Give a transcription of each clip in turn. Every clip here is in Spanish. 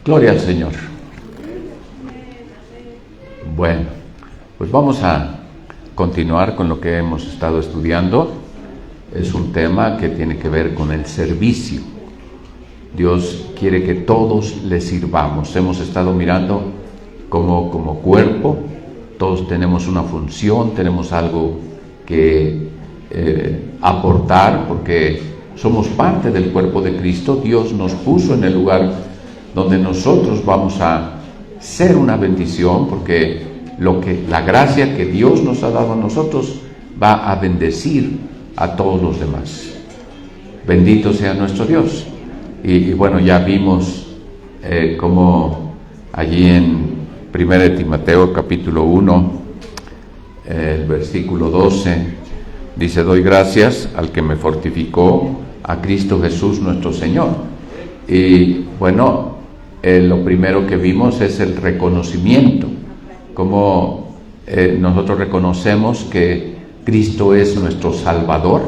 Gloria al Señor. Bueno, pues vamos a continuar con lo que hemos estado estudiando. Es un tema que tiene que ver con el servicio. Dios quiere que todos le sirvamos. Hemos estado mirando como cuerpo, todos tenemos una función, tenemos algo que aportar, porque somos parte del cuerpo de Cristo. Dios nos puso en el lugar donde nosotros vamos a ser una bendición, porque la gracia que Dios nos ha dado a nosotros va a bendecir a todos los demás. Bendito sea nuestro Dios. Y bueno, ya vimos como allí en 1 Timoteo capítulo 1, el versículo 12, dice: doy gracias al que me fortificó, a Cristo Jesús nuestro Señor. Y bueno, lo primero que vimos es el reconocimiento, como nosotros reconocemos que Cristo es nuestro Salvador,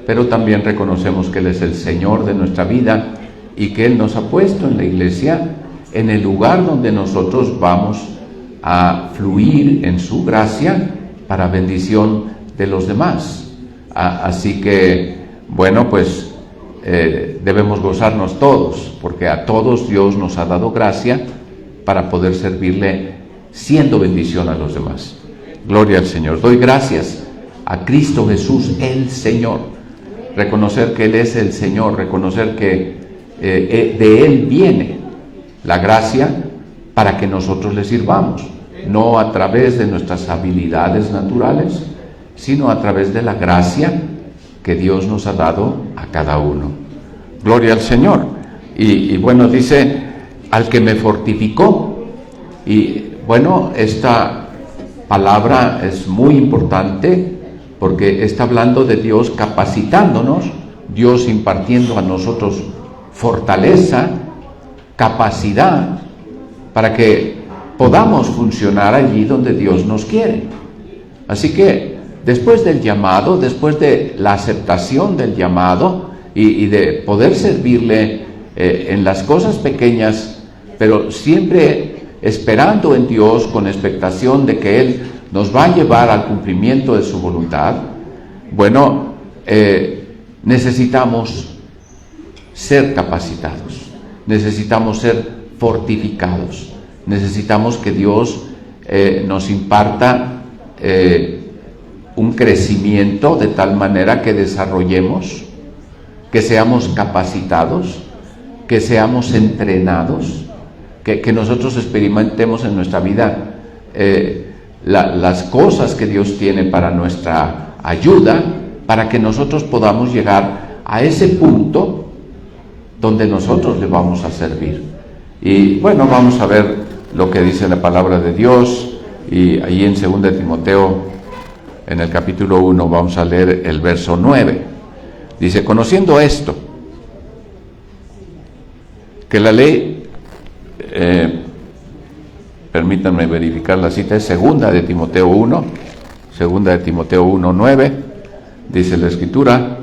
pero también reconocemos que Él es el Señor de nuestra vida y que Él nos ha puesto en la iglesia, en el lugar donde nosotros vamos a fluir en su gracia para bendición de los demás. Así que, bueno, pues debemos gozarnos todos, porque a todos Dios nos ha dado gracia para poder servirle siendo bendición a los demás. Gloria al Señor. Doy gracias a Cristo Jesús, el Señor. Reconocer que Él es el Señor, reconocer que de Él viene la gracia para que nosotros le sirvamos, no a través de nuestras habilidades naturales, sino a través de la gracia que Dios nos ha dado a cada uno. Gloria al Señor. Y bueno, dice: al que me fortificó. Y bueno, esta palabra es muy importante porque está hablando de Dios capacitándonos, Dios impartiendo a nosotros fortaleza, capacidad, para que podamos funcionar allí donde Dios nos quiere. Así que después del llamado, después de la aceptación del llamado y de poder servirle en las cosas pequeñas, pero siempre esperando en Dios con expectación de que Él nos va a llevar al cumplimiento de su voluntad, bueno, necesitamos ser capacitados, necesitamos ser fortificados, necesitamos que Dios nos imparta un crecimiento de tal manera que desarrollemos, que seamos capacitados, que seamos entrenados, que nosotros experimentemos en nuestra vida las cosas que Dios tiene para nuestra ayuda, para que nosotros podamos llegar a ese punto donde nosotros le vamos a servir. Y bueno, vamos a ver lo que dice la palabra de Dios, y ahí en 2 Timoteo, en el capítulo 1, vamos a leer el verso 9. Dice: conociendo esto, que la ley, permítanme verificar la cita, es 2 Timoteo 1, 2 Timoteo 1, 9, dice la Escritura,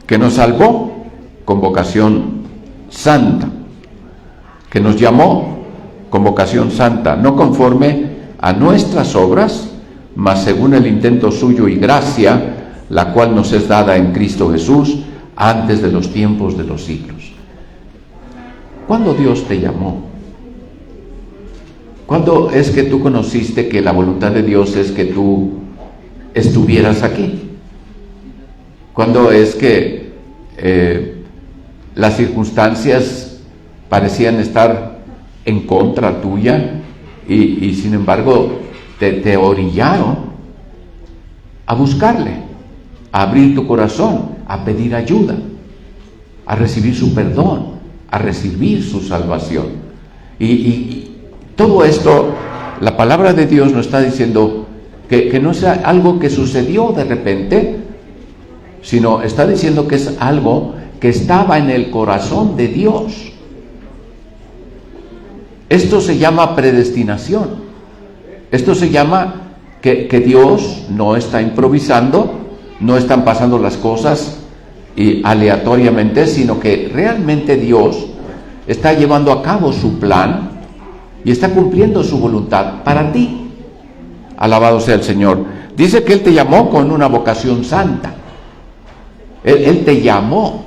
que nos salvó con vocación santa, que nos llamó con vocación santa, no conforme a nuestras obras, mas según el intento suyo y gracia, la cual nos es dada en Cristo Jesús antes de los tiempos de los siglos. ¿Cuándo Dios te llamó? ¿Cuándo es que tú conociste que la voluntad de Dios es que tú estuvieras aquí? ¿Cuándo es que las circunstancias parecían estar en contra tuya y sin embargo te orillaron a buscarle, a abrir tu corazón, a pedir ayuda, a recibir su perdón, a recibir su salvación? Y todo esto, la palabra de Dios nos está diciendo que no es algo que sucedió de repente, sino está diciendo que es algo que estaba en el corazón de Dios. Esto se llama predestinación. Esto se llama que Dios no está improvisando, no están pasando las cosas aleatoriamente, sino que realmente Dios está llevando a cabo su plan y está cumpliendo su voluntad para ti. Alabado sea el Señor. Dice que Él te llamó con una vocación santa. Él te llamó.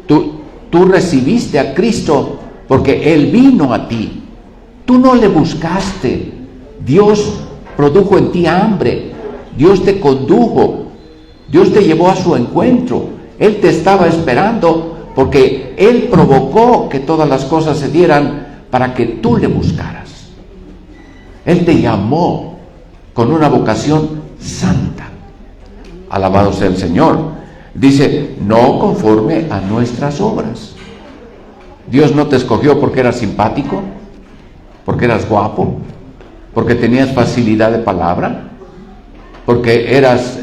Tú recibiste a Cristo porque Él vino a ti. Tú no le buscaste. Dios produjo en ti hambre. Dios te condujo. Dios te llevó a su encuentro. Él te estaba esperando porque Él provocó que todas las cosas se dieran para que tú le buscaras. Él te llamó con una vocación santa. Alabado sea el Señor. Dice, no conforme a nuestras obras. Dios no te escogió porque eras simpático, porque eras guapo, porque tenías facilidad de palabra, porque eras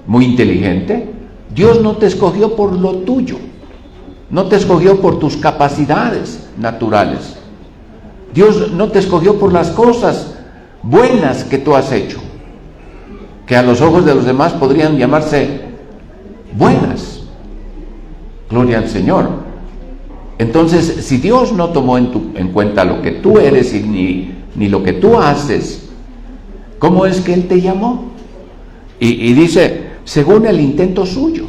muy inteligente. Dios no te escogió por lo tuyo, no te escogió por tus capacidades naturales. Dios no te escogió por las cosas buenas que tú has hecho, que a los ojos de los demás podrían llamarse buenas. Gloria al Señor. Entonces, si Dios no tomó en cuenta lo que tú eres y ni lo que tú haces, ¿cómo es que Él te llamó? Y dice, según el intento suyo.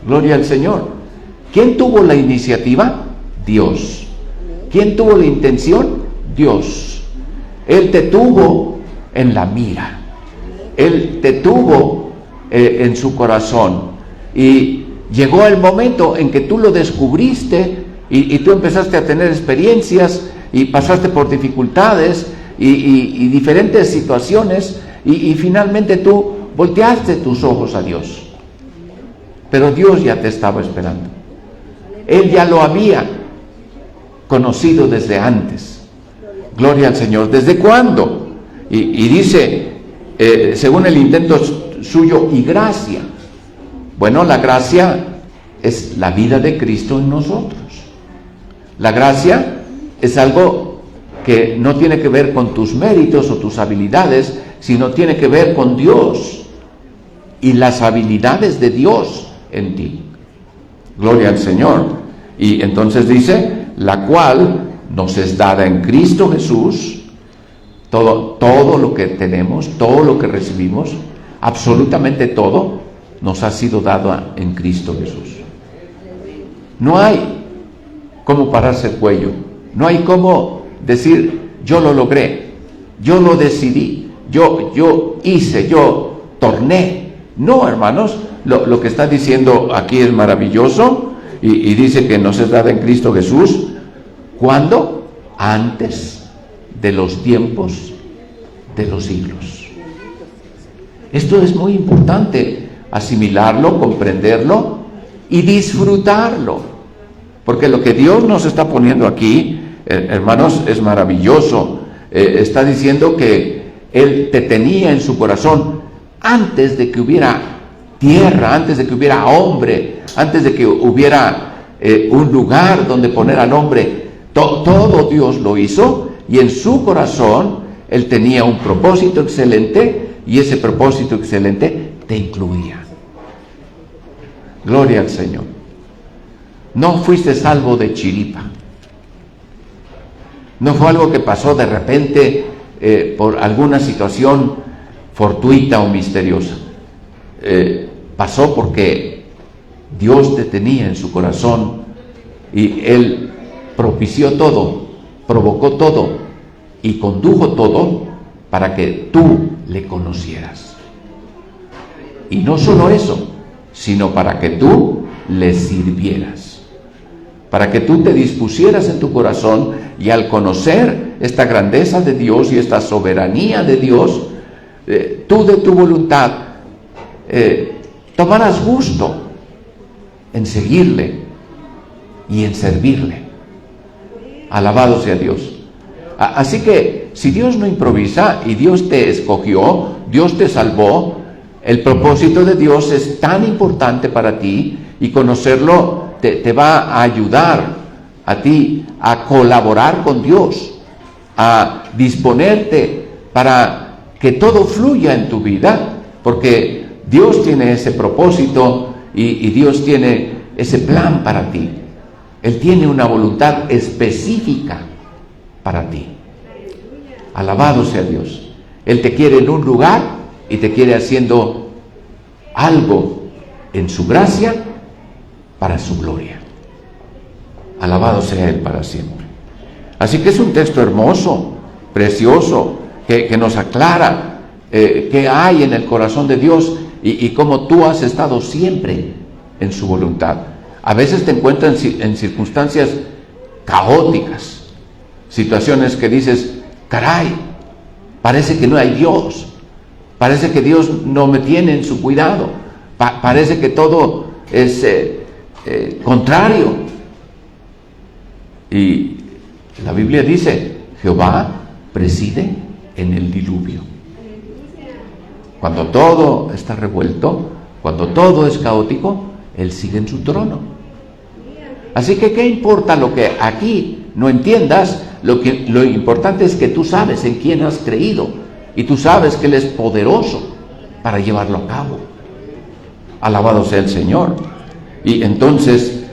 Gloria al Señor. ¿Quién tuvo la iniciativa? Dios. ¿Quién tuvo la intención? Dios. Él te tuvo en la mira. Él te tuvo en su corazón. Y llegó el momento en que tú lo descubriste y tú empezaste a tener experiencias y pasaste por dificultades y diferentes situaciones y finalmente tú volteaste tus ojos a Dios. Pero Dios ya te estaba esperando. Él ya lo había conocido desde antes. Gloria al Señor. ¿Desde cuándo? Y dice, según el intento suyo y gracia. Bueno, la gracia es la vida de Cristo en nosotros. La gracia es algo que no tiene que ver con tus méritos o tus habilidades, sino tiene que ver con Dios y las habilidades de Dios en ti. Gloria al Señor. Y entonces dice, la cual nos es dada en Cristo Jesús. Todo lo que tenemos, todo lo que recibimos, absolutamente todo, nos ha sido dado en Cristo Jesús. No hay cómo pararse el cuello, no hay cómo decir, yo lo logré, yo lo decidí, yo hice, yo torné. No, hermanos, lo que está diciendo aquí es maravilloso y dice que nos es dada en Cristo Jesús. ¿Cuándo? Antes de los tiempos de los siglos. Esto es muy importante, asimilarlo, comprenderlo y disfrutarlo, porque lo que Dios nos está poniendo aquí, hermanos, es maravilloso. Está diciendo que Él te tenía en su corazón antes de que hubiera tierra, antes de que hubiera hombre, antes de que hubiera un lugar donde poner al hombre. Todo Dios lo hizo y en su corazón Él tenía un propósito excelente y ese propósito excelente te incluía. Gloria al Señor. No fuiste salvo de chiripa. No fue algo que pasó de repente por alguna situación fortuita o misteriosa. Pasó porque Dios te tenía en su corazón y Él propició todo, provocó todo y condujo todo para que tú le conocieras. Y no solo eso, sino para que tú le sirvieras, para que tú te dispusieras en tu corazón y al conocer esta grandeza de Dios y esta soberanía de Dios, tú de tu voluntad tomarás gusto en seguirle y en servirle. Alabado sea Dios. Así que si Dios no improvisa y Dios te escogió, Dios te salvó, el propósito de Dios es tan importante para ti y conocerlo te va a ayudar a ti a colaborar con Dios, a disponerte para que todo fluya en tu vida, porque Dios tiene ese propósito y Dios tiene ese plan para ti. Él tiene una voluntad específica para ti. Alabado sea Dios. Él te quiere en un lugar y te quiere haciendo algo en su gracia para su gloria. Alabado sea Él para siempre. Así que es un texto hermoso, precioso, que nos aclara qué hay en el corazón de Dios y cómo tú has estado siempre en su voluntad. A veces te encuentras en circunstancias caóticas, situaciones que dices, caray, parece que no hay Dios, parece que Dios no me tiene en su cuidado, parece que todo es contrario. Y la Biblia dice, Jehová preside en el diluvio. Cuando todo está revuelto, cuando todo es caótico, Él sigue en su trono. Así que ¿qué importa lo que aquí no entiendas? Lo importante es que tú sabes en quién has creído y tú sabes que Él es poderoso para llevarlo a cabo. Alabado sea el Señor. Y entonces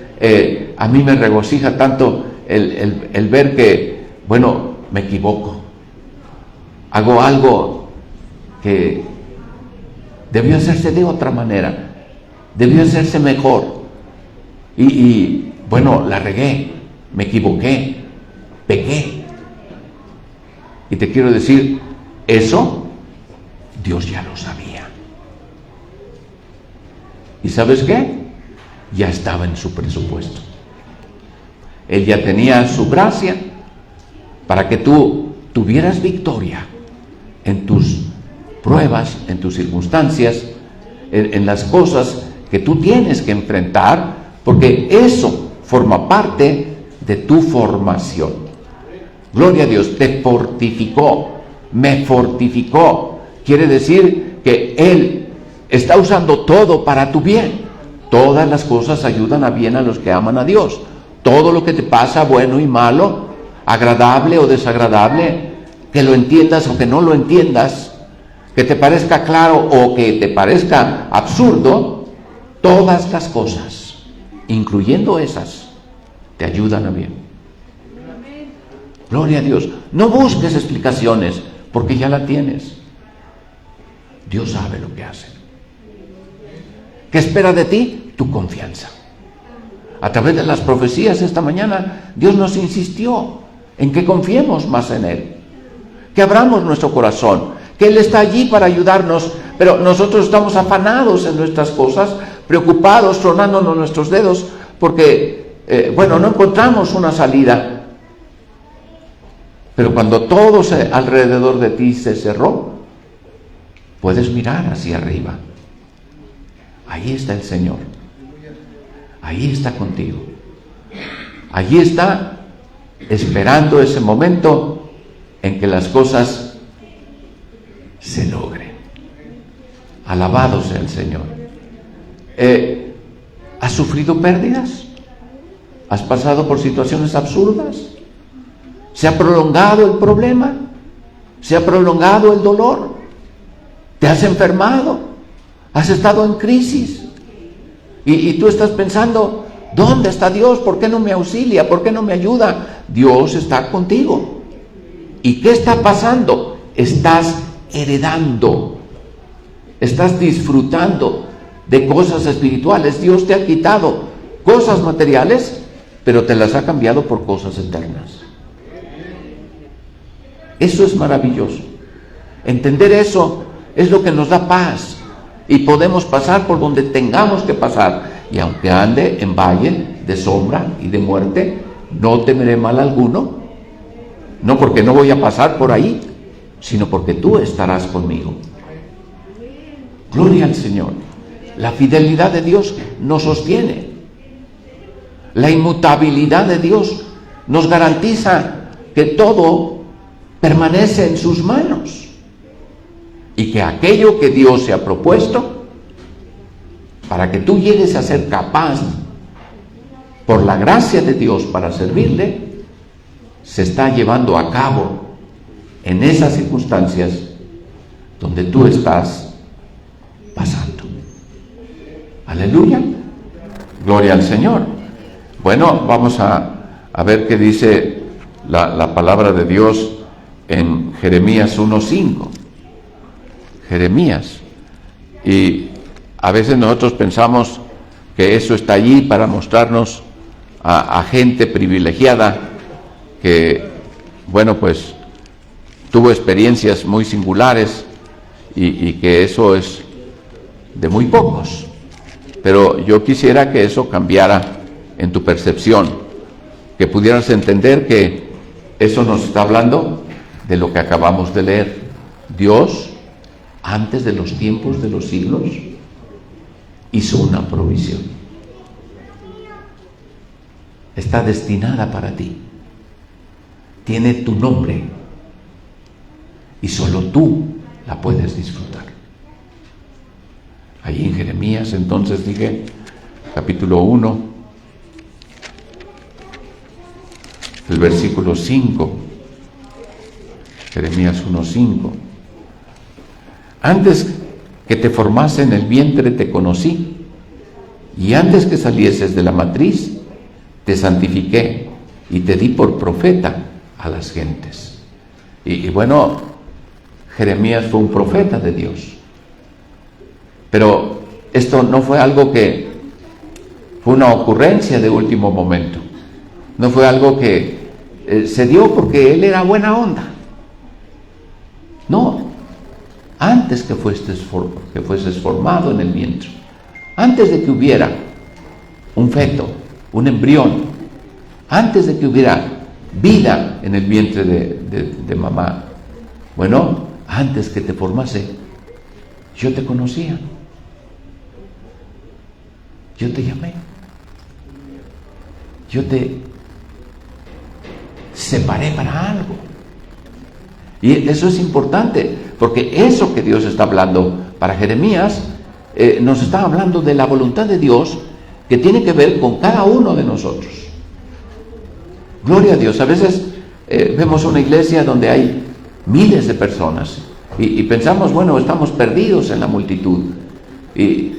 a mí me regocija tanto el ver que, bueno, me equivoco, hago algo que debió hacerse de otra manera, debió hacerse mejor, y bueno, la regué, me equivoqué, pequé. Y te quiero decir, eso Dios ya lo sabía. ¿Y sabes qué? Ya estaba en su presupuesto. Él ya tenía su gracia para que tú tuvieras victoria en tus pruebas, en tus circunstancias, en las cosas que tú tienes que enfrentar, porque eso forma parte de tu formación. Gloria a Dios, te fortificó, me fortificó. Quiere decir que Él está usando todo para tu bien. Todas las cosas ayudan a bien a los que aman a Dios. Todo lo que te pasa, bueno y malo, agradable o desagradable, que lo entiendas o que no lo entiendas, que te parezca claro o que te parezca absurdo, todas las cosas, incluyendo esas, te ayudan a bien. Gloria a Dios. No busques explicaciones, porque ya la tienes. Dios sabe lo que hace. ¿Qué espera de ti? Tu confianza. A través de las profecías esta mañana, Dios nos insistió en que confiemos más en Él, que abramos nuestro corazón, que Él está allí para ayudarnos, pero nosotros estamos afanados en nuestras cosas, preocupados, tronándonos nuestros dedos, porque, no encontramos una salida. Pero cuando todo alrededor de ti se cerró, puedes mirar hacia arriba. Ahí está el Señor. Ahí está contigo. Allí está esperando ese momento en que las cosas se logren. Alabado sea el Señor. ¿Has sufrido pérdidas? ¿Has pasado por situaciones absurdas? ¿Se ha prolongado el problema? ¿Se ha prolongado el dolor? ¿Te has enfermado? ¿Has estado en crisis? Y tú estás pensando, ¿dónde está Dios? ¿Por qué no me auxilia? ¿Por qué no me ayuda? Dios está contigo. ¿Y qué está pasando? Estás heredando. Estás disfrutando de cosas espirituales. Dios te ha quitado cosas materiales, pero te las ha cambiado por cosas eternas. Eso es maravilloso. Entender eso es lo que nos da paz. Y podemos pasar por donde tengamos que pasar. Y aunque ande en valle de sombra y de muerte, no temeré mal alguno. No porque no voy a pasar por ahí, sino porque tú estarás conmigo. Gloria al Señor. La fidelidad de Dios nos sostiene. La inmutabilidad de Dios nos garantiza que todo permanece en sus manos. Y que aquello que Dios se ha propuesto, para que tú llegues a ser capaz, por la gracia de Dios, para servirle, se está llevando a cabo en esas circunstancias donde tú estás pasando. Aleluya. Gloria al Señor. Bueno, vamos a ver qué dice la palabra de Dios en Jeremías 1:5. Jeremías. Y a veces nosotros pensamos que eso está allí para mostrarnos a gente privilegiada que, bueno, pues tuvo experiencias muy singulares y que eso es de muy pocos. Pero yo quisiera que eso cambiara en tu percepción, que pudieras entender que eso nos está hablando de lo que acabamos de leer. Dios, antes de los tiempos de los siglos, hizo una provisión. Está destinada para ti. Tiene tu nombre y solo tú la puedes disfrutar. Allí en Jeremías, entonces dije, capítulo 1, el versículo 5, Jeremías 1:5. Antes que te formase en el vientre te conocí, y antes que salieses de la matriz te santifiqué y te di por profeta a las gentes. Y bueno, Jeremías fue un profeta de Dios. Pero esto no fue algo que fue una ocurrencia de último momento. No fue algo que se dio porque él era buena onda. No, antes que fueses formado en el vientre, antes de que hubiera un feto, un embrión, antes de que hubiera vida en el vientre de mamá, bueno, antes que te formase, yo te conocía, yo te llamé, yo te separé para algo. Y eso es importante, porque eso que Dios está hablando para Jeremías, nos está hablando de la voluntad de Dios que tiene que ver con cada uno de nosotros. Gloria a Dios. A veces vemos una iglesia donde hay miles de personas y pensamos, bueno, estamos perdidos en la multitud. Y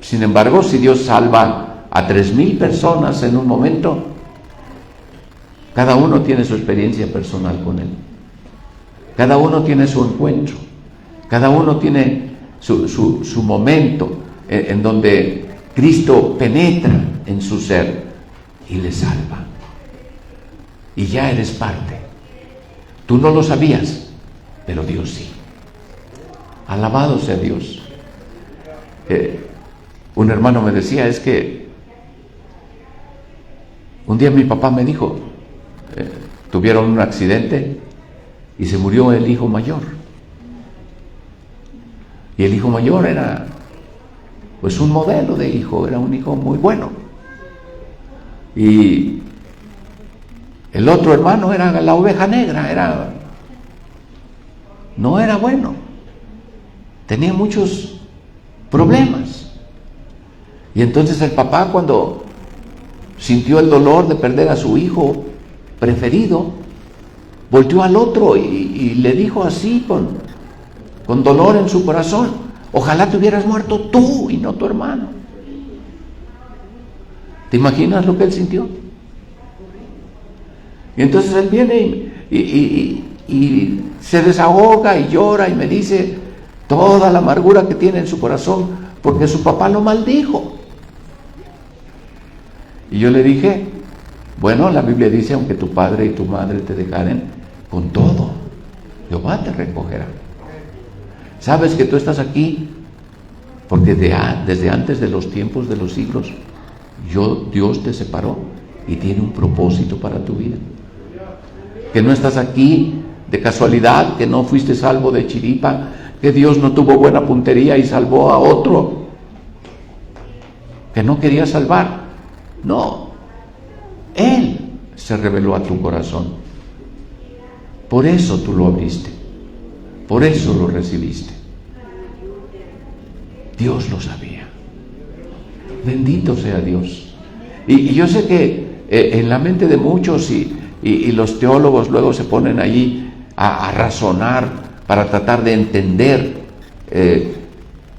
sin embargo, si Dios salva a 3,000 personas en un momento, cada uno tiene su experiencia personal con Él. Cada uno tiene su encuentro. Cada uno tiene su momento en donde Cristo penetra en su ser y le salva. Y ya eres parte. Tú no lo sabías, pero Dios sí. Alabado sea Dios. Un hermano me decía, es que un día mi papá me dijo, tuvieron un accidente y se murió el hijo mayor. Y el hijo mayor era pues un modelo de hijo, era un hijo muy bueno. Y el otro hermano era la oveja negra, no era bueno. Tenía muchos problemas. Y entonces el papá, cuando sintió el dolor de perder a su hijo preferido, volteó al otro y le dijo así con dolor en su corazón: ojalá te hubieras muerto tú y no tu hermano. ¿Te imaginas lo que él sintió? Y entonces él viene y se desahoga y llora y me dice toda la amargura que tiene en su corazón porque su papá lo maldijo. Y yo le dije, bueno, la Biblia dice, aunque tu padre y tu madre te dejaren, con todo, Jehová te recogerá. ¿Sabes que tú estás aquí? Porque desde antes de los tiempos de los siglos, Dios te separó y tiene un propósito para tu vida. Que no estás aquí de casualidad, que no fuiste salvo de chiripa, que Dios no tuvo buena puntería y salvó a otro que no quería salvar. No, Él se reveló a tu corazón. Por eso tú lo abriste, por eso lo recibiste. Dios lo sabía. Bendito sea Dios. Y yo sé que en la mente de muchos y los teólogos luego se ponen allí a razonar para tratar de entender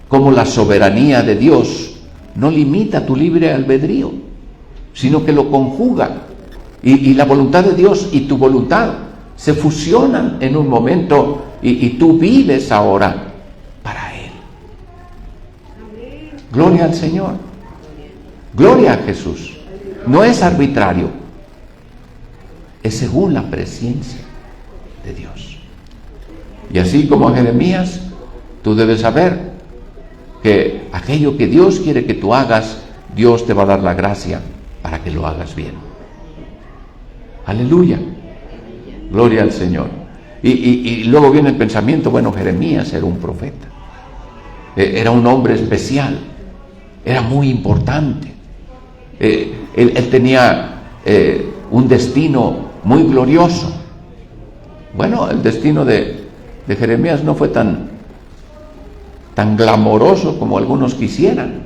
cómo la soberanía de Dios no limita tu libre albedrío, sino que lo conjuga. Y la voluntad de Dios y tu voluntad se fusionan en un momento y tú vives ahora para Él. Gloria al Señor. Gloria a Jesús. No es arbitrario. Es según la presencia de Dios. Y así como a Jeremías, tú debes saber que aquello que Dios quiere que tú hagas, Dios te va a dar la gracia para que lo hagas bien. Aleluya. Gloria al Señor. Y luego viene el pensamiento, bueno, Jeremías era un profeta. Era un hombre especial. Era muy importante. Él tenía un destino muy glorioso. Bueno, el destino de Jeremías no fue tan glamoroso como algunos quisieran.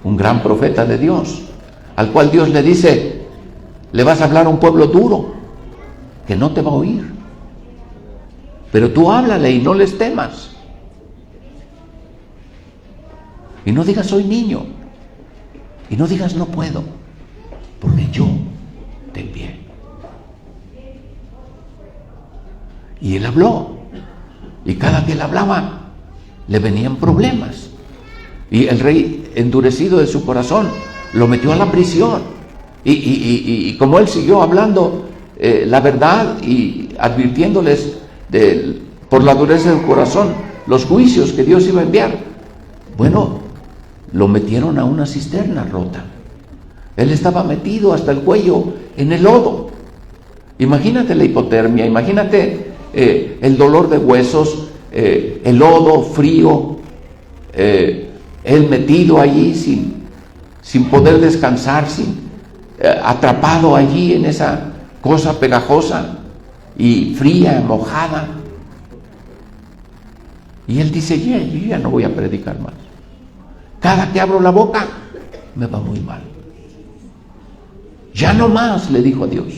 Un gran profeta de Dios, al cual Dios le dice, le vas a hablar a un pueblo duro, que no te va a oír. Pero tú háblale y no les temas. Y no digas soy niño. Y no digas no puedo, porque yo te envié. Y él habló. Y cada que él hablaba, le venían problemas. Y el rey, endurecido de su corazón, lo metió a la prisión. Y como él siguió hablando la verdad y advirtiéndoles por la dureza del corazón los juicios que Dios iba a enviar, bueno, lo metieron a una cisterna rota. Él estaba metido hasta el cuello en el lodo. Imagínate la hipotermia, imagínate el dolor de huesos, el lodo frío, él metido allí sin poder descansar, atrapado allí en esa cosa pegajosa y fría, mojada. Y él dice, yo ya no voy a predicar más. Cada que abro la boca me va muy mal. Ya no más, le dijo a Dios.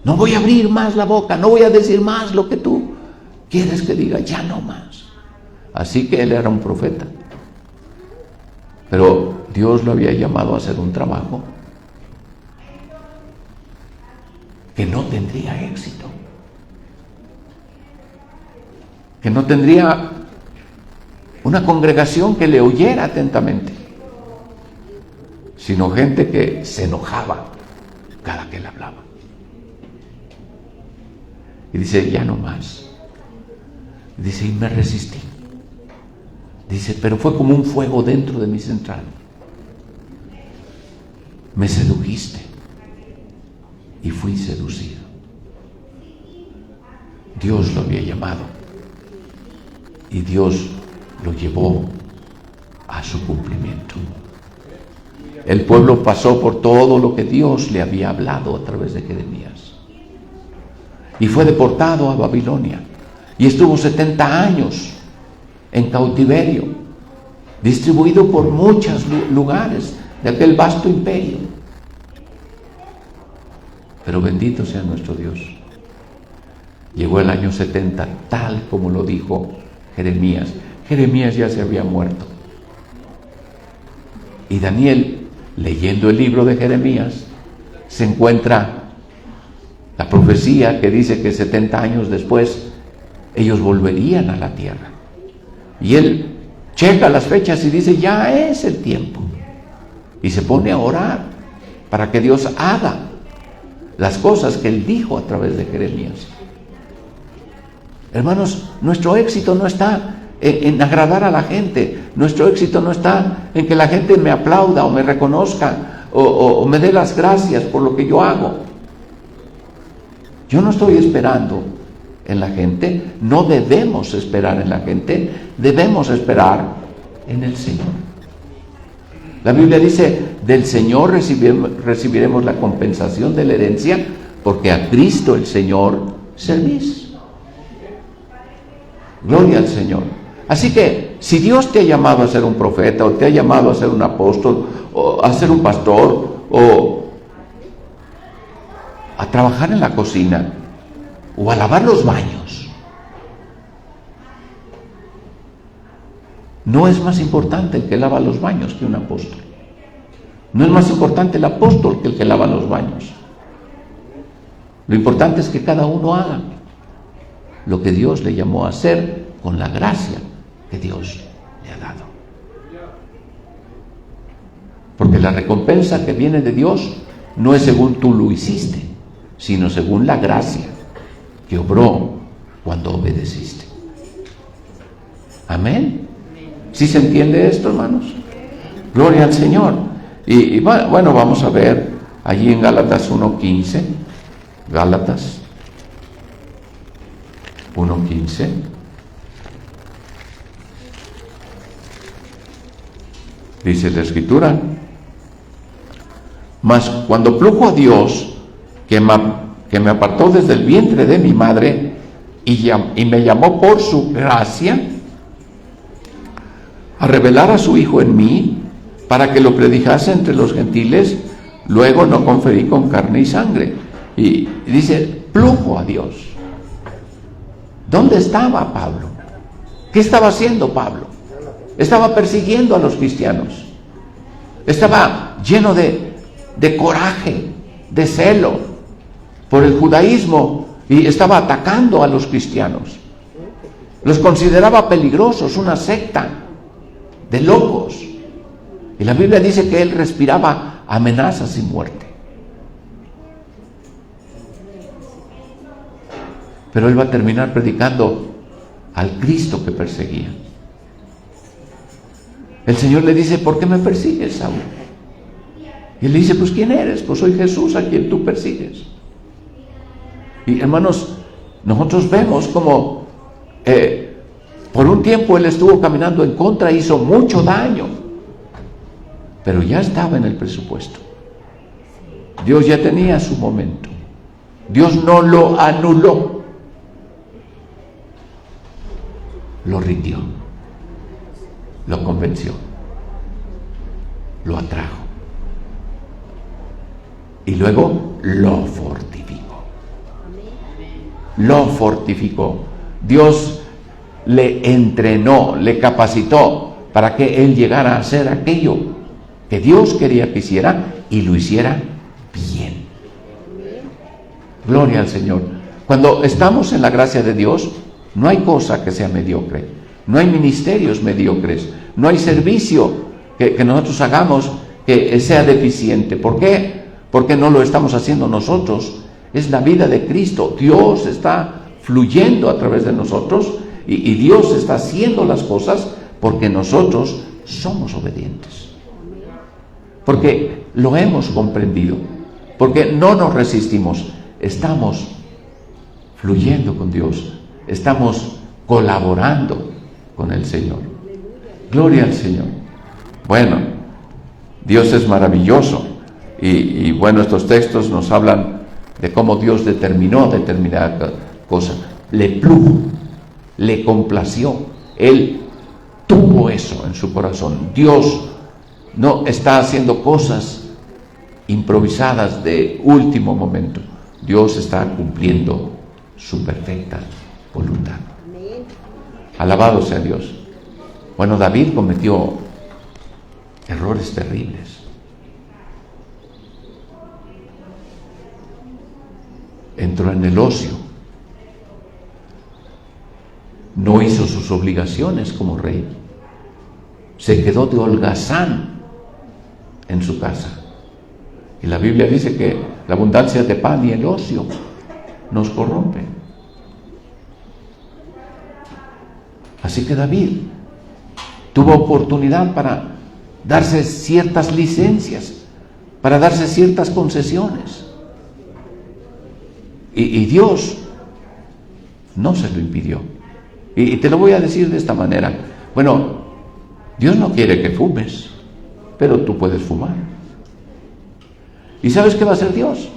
No voy a abrir más la boca, no voy a decir más lo que tú quieres que diga, ya no más. Así que él era un profeta. Pero Dios lo había llamado a hacer un trabajo que no tendría éxito. Que no tendría una congregación que le oyera atentamente, sino gente que se enojaba cada que le hablaba. Y dice, ya no más. Dice, y me resistí. Dice, pero fue como un fuego dentro de mis entrañas. Me sedujiste y fui seducido. Dios lo había llamado y Dios lo llevó a su cumplimiento. El pueblo pasó por todo lo que Dios le había hablado a través de Jeremías y fue deportado a Babilonia y estuvo 70 años en cautiverio, distribuido por muchos lugares de aquel vasto imperio. Pero bendito sea nuestro Dios. Llegó el año 70, tal como lo dijo Jeremías. Jeremías ya se había muerto. Y Daniel, leyendo el libro de Jeremías, se encuentra la profecía que dice que 70 años después ellos volverían a la tierra. Y él checa las fechas y dice, ya es el tiempo. Y se pone a orar para que Dios haga las cosas que él dijo a través de Jeremías. Hermanos, nuestro éxito no está en agradar a la gente. Nuestro éxito no está en que la gente me aplauda o me reconozca o me dé las gracias por lo que yo hago. Yo no estoy esperando en la gente, no debemos esperar en la gente, debemos esperar en el Señor. La Biblia dice, del Señor recibiremos la compensación de la herencia, porque a Cristo el Señor servís. Gloria al Señor. Así que, si Dios te ha llamado a ser un profeta, o te ha llamado a ser un apóstol, o a ser un pastor, o a trabajar en la cocina, o a lavar los baños, No es más importante el que lava los baños que un apóstol. No es más importante el apóstol que el que lava los baños. Lo importante es que cada uno haga lo que Dios le llamó a hacer con la gracia que Dios le ha dado. Porque la recompensa que viene de Dios no es según tú lo hiciste, sino según la gracia que obró cuando obedeciste. Amén. ¿Sí se entiende esto, hermanos? Gloria al Señor. Y bueno, vamos a ver allí en Gálatas 1:15. Gálatas 1:15. Dice la Escritura: mas cuando plugo a Dios, que me apartó desde el vientre de mi madre y me llamó por su gracia a revelar a su Hijo en mí, para que lo predicase entre los gentiles, luego no conferí con carne y sangre. Y dice, plugo a Dios. ¿Dónde estaba Pablo? ¿Qué estaba haciendo Pablo? Estaba persiguiendo a los cristianos. Estaba lleno de coraje, de celo por el judaísmo, y estaba atacando a los cristianos. Los consideraba peligrosos, una secta de locos. Y la Biblia dice que él respiraba amenazas y muerte. Pero él va a terminar predicando al Cristo que perseguía. El Señor le dice, ¿por qué me persigues, Saúl? Y él le dice, pues ¿quién eres? Pues soy Jesús a quien tú persigues. Y hermanos, nosotros vemos como por un tiempo él estuvo caminando en contra, hizo mucho daño, pero ya estaba en el presupuesto. Dios ya tenía su momento. Dios no lo anuló, lo rindió, lo convenció, lo atrajo y luego lo fortificó. Lo fortificó. Dios le entrenó, le capacitó para que él llegara a hacer aquello que Dios quería que hiciera y lo hiciera bien. Gloria al Señor. Cuando estamos en la gracia de Dios, no hay cosa que sea mediocre, no hay ministerios mediocres, no hay servicio que nosotros hagamos que sea deficiente. ¿Por qué? Porque no lo estamos haciendo nosotros. Es la vida de Cristo. Dios está fluyendo a través de nosotros y Dios está haciendo las cosas porque nosotros somos obedientes. Porque lo hemos comprendido. Porque no nos resistimos. Estamos fluyendo con Dios. Estamos colaborando con el Señor. Gloria al Señor. Bueno, Dios es maravilloso. Y bueno, estos textos nos hablan de cómo Dios determinó determinada cosa. Le plugo, le complació. Él tuvo eso en su corazón. Dios no está haciendo cosas improvisadas de último momento. Dios está cumpliendo su perfecta voluntad. Alabado sea Dios. Bueno, David cometió errores terribles. Entró en el ocio, no hizo sus obligaciones como rey, se quedó de holgazán en su casa. Y la Biblia dice que la abundancia de pan y el ocio nos corrompen. Así que David tuvo oportunidad para darse ciertas licencias, para darse ciertas concesiones. Y Dios no se lo impidió. Y te lo voy a decir de esta manera. Bueno, Dios no quiere que fumes, pero tú puedes fumar. ¿Y sabes qué va a hacer Dios?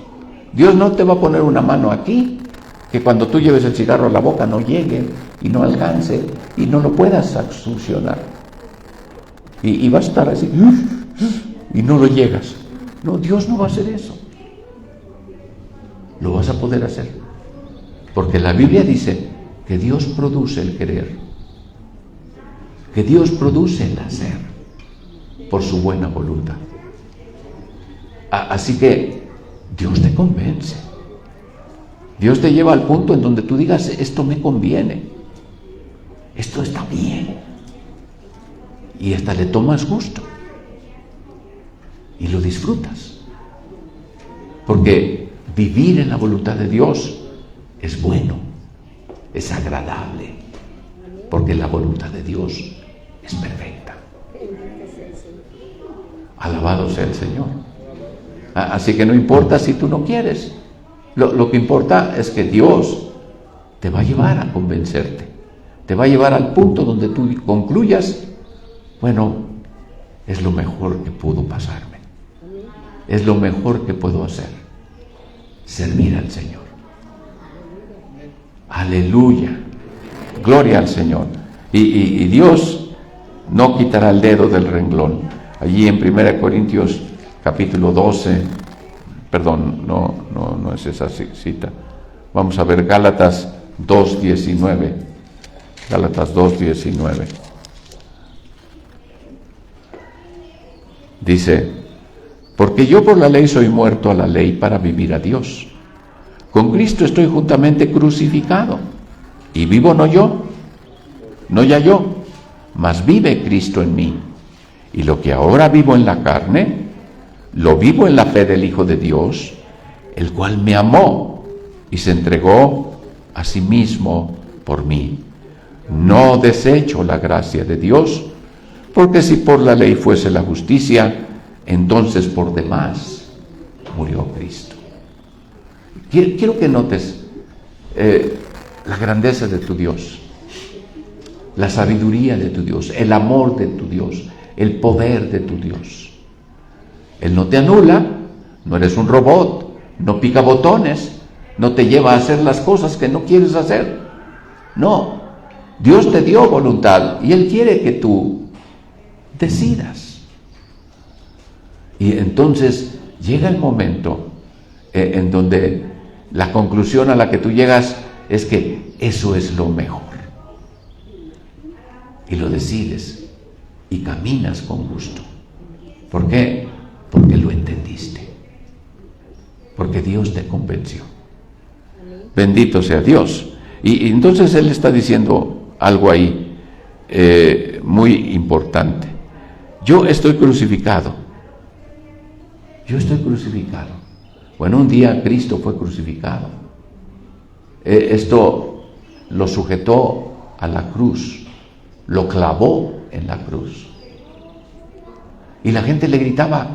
Dios no te va a poner una mano aquí, que cuando tú lleves el cigarro a la boca no llegue y no alcance y no lo puedas succionar. Y vas a estar así y no lo llegas. No, Dios no va a hacer eso. Lo vas a poder hacer, porque la Biblia dice que Dios produce el querer que Dios produce el hacer por su buena voluntad. Así que Dios te convence. Dios te lleva al punto en donde tú digas, esto me conviene, esto está bien, y hasta le tomas gusto y lo disfrutas, porque vivir en la voluntad de Dios es bueno, es agradable, porque la voluntad de Dios es perfecta. Alabado sea el Señor. Así que no importa si tú no quieres, lo que importa es que Dios te va a llevar a convencerte, te va a llevar al punto donde tú concluyas, bueno, es lo mejor que pudo pasarme, es lo mejor que puedo hacer, servir al Señor. Aleluya, gloria al Señor. Y Dios no quitará el dedo del renglón. Allí en 1 Corintios capítulo 12, perdón, no es esa cita. Vamos a ver Gálatas 2:19. Gálatas 2:19. Dice, porque yo por la ley soy muerto a la ley para vivir a Dios. Con Cristo estoy juntamente crucificado, y vivo no yo, no ya yo, mas vive Cristo en mí. Y lo que ahora vivo en la carne, lo vivo en la fe del Hijo de Dios, el cual me amó y se entregó a sí mismo por mí. No desecho la gracia de Dios, porque si por la ley fuese la justicia, entonces por demás murió Cristo. Quiero que notes la grandeza de tu Dios, la sabiduría de tu Dios, el amor de tu Dios, el poder de tu Dios. Él no te anula, no eres un robot, no pica botones, no te lleva a hacer las cosas que no quieres hacer. No, Dios te dio voluntad y Él quiere que tú decidas. Y entonces llega el momento en donde la conclusión a la que tú llegas es que eso es lo mejor. Y lo decides y caminas con gusto. ¿Por qué? Porque lo entendiste. Porque Dios te convenció. Bendito sea Dios. Y entonces Él está diciendo algo ahí muy importante. Yo estoy crucificado. Yo estoy crucificado. Bueno, un día Cristo fue crucificado. Esto lo sujetó a la cruz, lo clavó en la cruz. Y la gente le gritaba,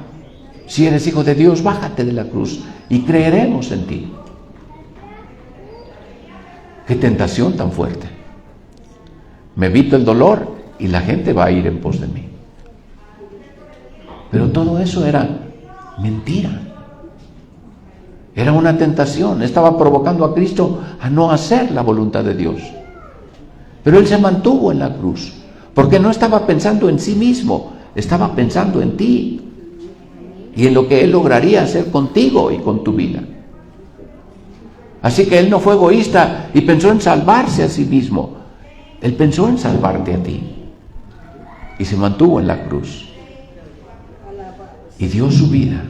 si eres hijo de Dios, bájate de la cruz y creeremos en ti. Qué tentación tan fuerte. Me evito el dolor y la gente va a ir en pos de mí. Pero todo eso era mentira. Era una tentación. Estaba provocando a Cristo a no hacer la voluntad de Dios. Pero Él se mantuvo en la cruz, porque no estaba pensando en sí mismo, estaba pensando en ti y en lo que Él lograría hacer contigo y con tu vida. Así que Él no fue egoísta y pensó en salvarse a sí mismo. Él pensó en salvarte a ti y se mantuvo en la cruz y dio su vida.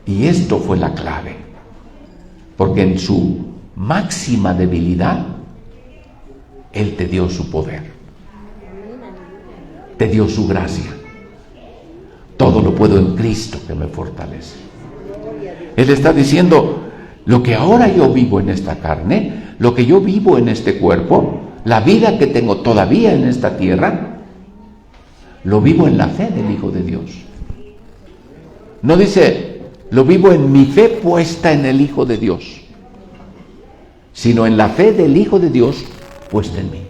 Y esto fue la clave, porque en su máxima debilidad Él te dio su poder, te dio su gracia. Todo lo puedo en Cristo que me fortalece. Él está diciendo, lo que ahora yo vivo en esta carne, lo que yo vivo en este cuerpo, la vida que tengo todavía en esta tierra, lo vivo en la fe del Hijo de Dios. No dice, lo vivo en mi fe puesta en el Hijo de Dios, sino en la fe del Hijo de Dios puesta en mí.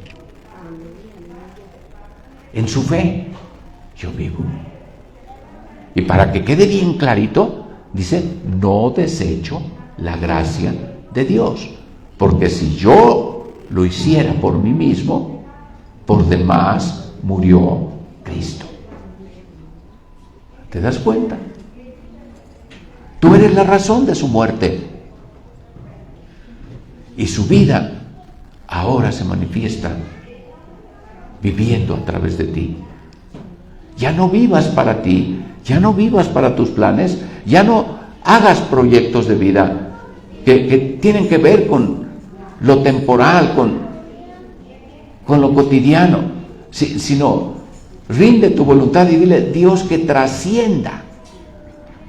En su fe yo vivo. Y para que quede bien clarito, dice, no desecho la gracia de Dios, porque si yo lo hiciera por mí mismo, por demás murió Cristo. ¿Te das cuenta? Tú eres la razón de su muerte. Y su vida ahora se manifiesta viviendo a través de ti. Ya no vivas para ti, ya no vivas para tus planes, ya no hagas proyectos de vida que tienen que ver con lo temporal, con lo cotidiano, sino rinde tu voluntad y dile: Dios, que trascienda,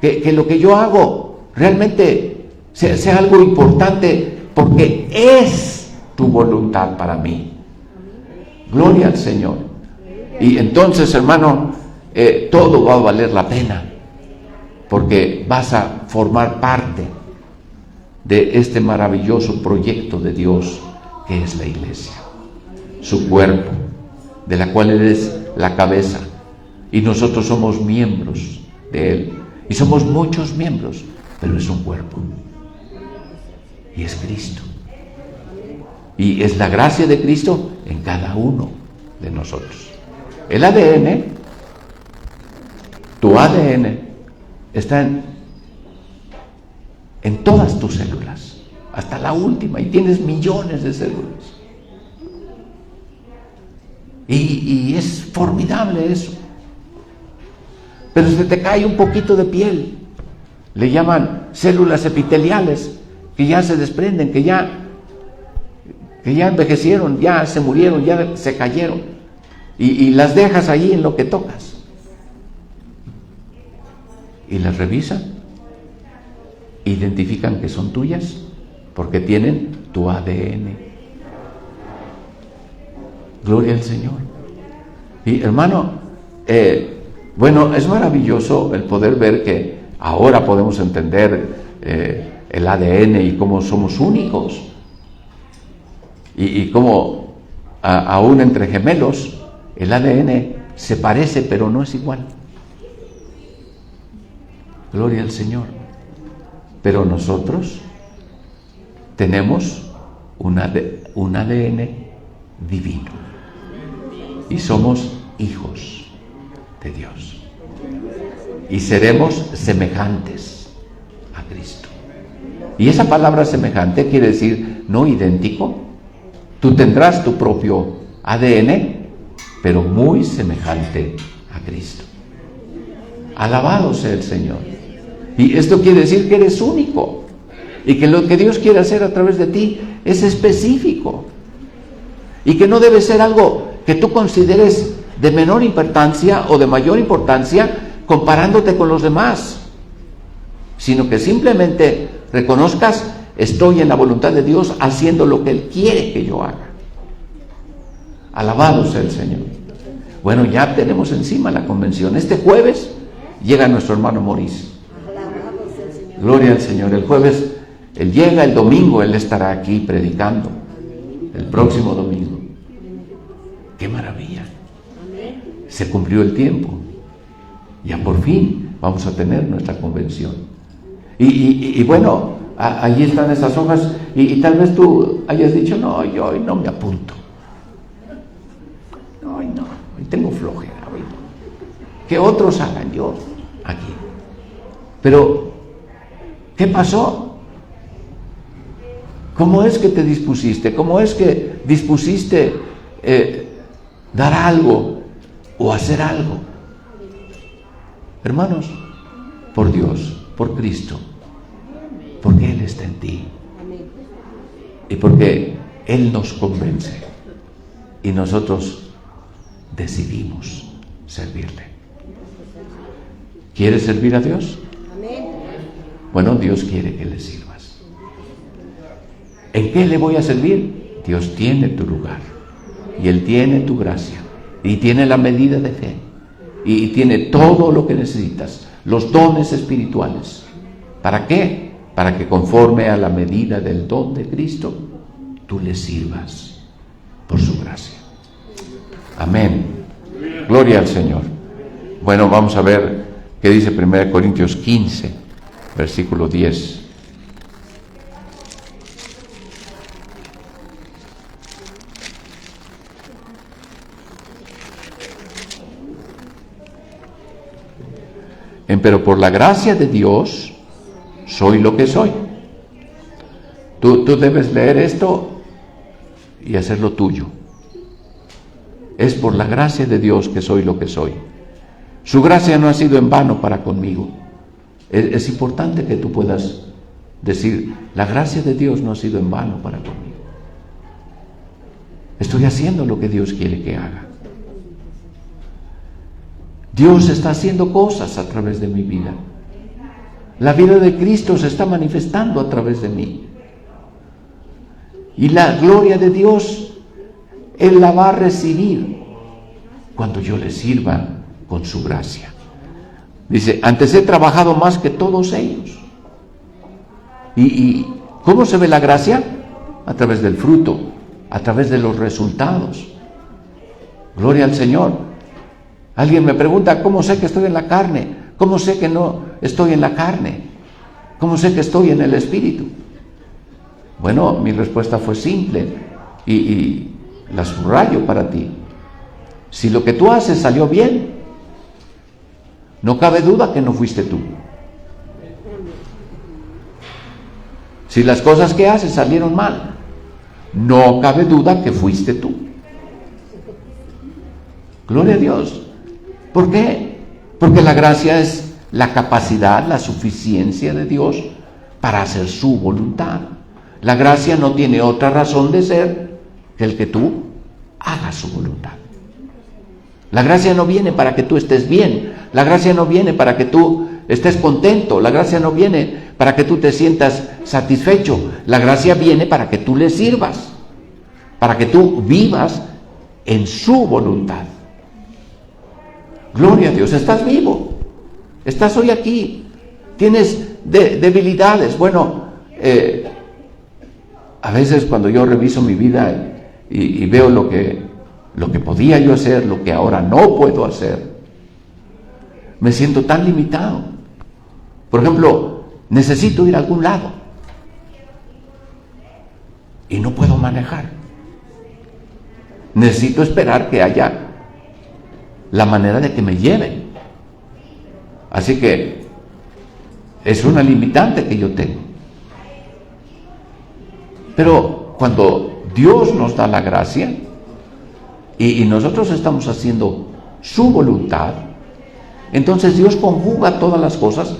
que lo que yo hago realmente sea algo importante, porque es tu voluntad para mí. Gloria al Señor. Y entonces, hermano, todo va a valer la pena, porque vas a formar parte de este maravilloso proyecto de Dios que es la iglesia, su cuerpo, de la cual eres la cabeza, y nosotros somos miembros de él, y somos muchos miembros, pero es un cuerpo, y es Cristo, y es la gracia de Cristo en cada uno de nosotros. El ADN, tu ADN, está en todas tus células, hasta la última, y tienes millones de células. Y es formidable eso. Pero se te cae un poquito de piel, le llaman células epiteliales, que ya se desprenden, que ya envejecieron, ya se murieron, ya se cayeron, y las dejas ahí en lo que tocas, y las revisan, identifican que son tuyas, porque tienen tu ADN. Gloria al Señor. Y hermano, bueno, es maravilloso el poder ver que ahora podemos entender el ADN y cómo somos únicos, y cómo aún entre gemelos el ADN se parece, pero no es igual. Gloria al Señor. Pero nosotros tenemos un ADN divino y somos hijos de Dios, y seremos semejantes a Cristo. Y esa palabra semejante quiere decir no idéntico. Tú tendrás tu propio ADN, pero muy semejante a Cristo. Alabado sea el Señor. Y esto quiere decir que eres único, y que lo que Dios quiere hacer a través de ti es específico, y que no debe ser algo que tú consideres de menor importancia o de mayor importancia comparándote con los demás, sino que simplemente reconozcas: estoy en la voluntad de Dios haciendo lo que Él quiere que yo haga. Alabado sea el Señor. Bueno, ya tenemos encima la convención. Este jueves llega nuestro hermano Maurice. Gloria al Señor. El jueves Él llega, el domingo Él estará aquí predicando, el próximo domingo. ¡Qué maravilla! Se cumplió el tiempo. Ya por fin vamos a tener nuestra convención. Y bueno, allí están esas hojas, y tal vez tú hayas dicho: no, yo hoy no me apunto. Hoy no, hoy tengo flojera. Hoy no. Que otros hagan, yo aquí. Pero, ¿qué pasó? ¿Cómo es que te dispusiste? ¿Cómo es que dispusiste dar algo o hacer algo? Hermanos, por Dios, por Cristo, porque Él está en ti, y porque Él nos convence, y nosotros decidimos servirle. ¿Quieres servir a Dios? Bueno, Dios quiere que le sirvas. ¿En qué le voy a servir? Dios tiene tu lugar, y Él tiene tu gracia, y tiene la medida de fe, y tiene todo lo que necesitas, los dones espirituales. ¿Para qué? Para que conforme a la medida del don de Cristo, tú le sirvas por su gracia. Amén. Gloria al Señor. Bueno, vamos a ver qué dice 1 Corintios 15, versículo 10. Pero por la gracia de Dios soy lo que soy. Tú debes leer esto y hacerlo tuyo. es por la gracia de Dios que soy lo que soy. Su gracia no ha sido en vano para conmigo. Es importante que tú puedas decir, la gracia de Dios no ha sido en vano para conmigo. Estoy haciendo lo que Dios quiere que haga. Dios está haciendo cosas a través de mi vida. La vida de Cristo se está manifestando a través de mí. Y la gloria de Dios, Él la va a recibir cuando yo le sirva con su gracia. Dice, antes he trabajado más que todos ellos. ¿Y cómo se ve la gracia? A través del fruto, a través de los resultados. Gloria al Señor. Alguien me pregunta, ¿cómo sé que estoy en la carne? ¿Cómo sé que no estoy en la carne? ¿Cómo sé que estoy en el Espíritu? Bueno, mi respuesta fue simple y la subrayo para ti. Si lo que tú haces salió bien, no cabe duda que no fuiste tú. Si las cosas que haces salieron mal, no cabe duda que fuiste tú. Gloria a Dios. ¿Por qué? Porque la gracia es la capacidad, la suficiencia de Dios para hacer su voluntad. La gracia no tiene otra razón de ser que el que tú hagas su voluntad. La gracia no viene para que tú estés bien. La gracia no viene para que tú estés contento. La gracia no viene para que tú te sientas satisfecho. La gracia viene para que tú le sirvas, para que tú vivas en su voluntad. Gloria a Dios, estás vivo, estás hoy aquí, tienes debilidades. Bueno, a veces cuando yo reviso mi vida y veo lo que podía yo hacer, lo que ahora no puedo hacer, me siento tan limitado. Por ejemplo, necesito ir a algún lado y no puedo manejar. Necesito esperar que haya la manera de que me lleven. Así que es una limitante que yo tengo. Pero cuando Dios nos da la gracia y nosotros estamos haciendo su voluntad, entonces Dios conjuga todas las cosas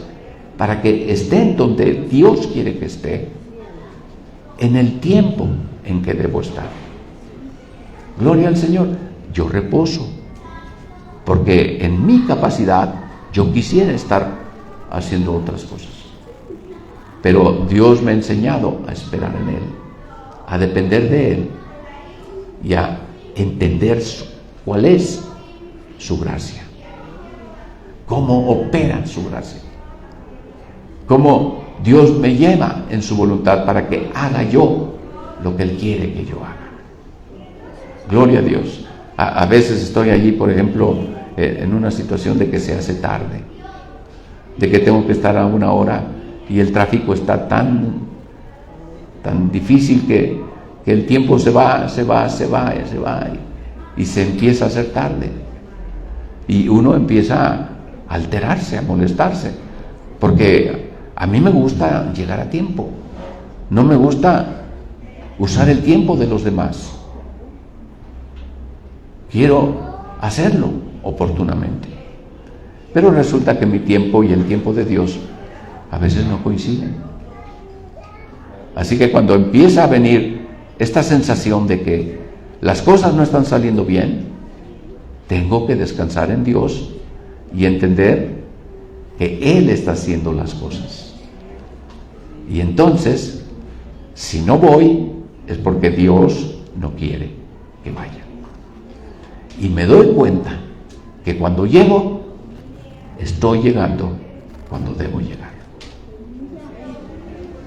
para que estén donde Dios quiere que esté, en el tiempo en que debo estar. Gloria al Señor. Yo reposo, porque en mi capacidad yo quisiera estar haciendo otras cosas. Pero Dios me ha enseñado a esperar en Él, a depender de Él y a entender cuál es su gracia, cómo opera su gracia, cómo Dios me lleva en su voluntad para que haga yo lo que Él quiere que yo haga. Gloria a Dios. A veces estoy allí, por ejemplo, en una situación de que se hace tarde, de que tengo que estar a una hora y el tráfico está tan difícil que el tiempo se va y se empieza a hacer tarde. Y uno empieza a alterarse, a molestarse, porque a mí me gusta llegar a tiempo, no me gusta usar el tiempo de los demás. Quiero hacerlo oportunamente. Pero resulta que mi tiempo y el tiempo de Dios a veces no coinciden. Así que cuando empieza a venir esta sensación de que las cosas no están saliendo bien, tengo que descansar en Dios y entender que Él está haciendo las cosas. Y entonces, si no voy, es porque Dios no quiere que vaya. Y me doy cuenta que cuando llego, estoy llegando cuando debo llegar.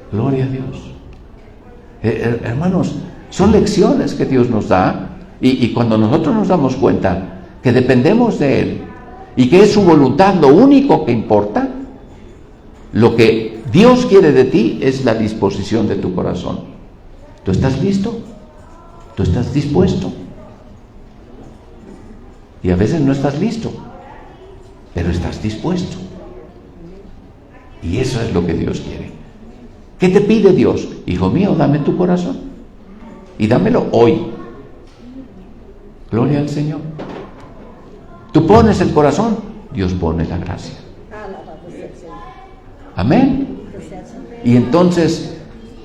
Gloria a Dios. Hermanos, son lecciones que Dios nos da y cuando nosotros nos damos cuenta que dependemos de Él y que es su voluntad lo único que importa, lo que Dios quiere de ti es la disposición de tu corazón. ¿Tú estás listo? ¿Tú estás dispuesto? Y a veces no estás listo, pero estás dispuesto. Y eso es lo que Dios quiere. ¿Qué te pide Dios? Hijo mío, dame tu corazón. Y dámelo hoy. Gloria al Señor. Tú pones el corazón, Dios pone la gracia. Amén. Y entonces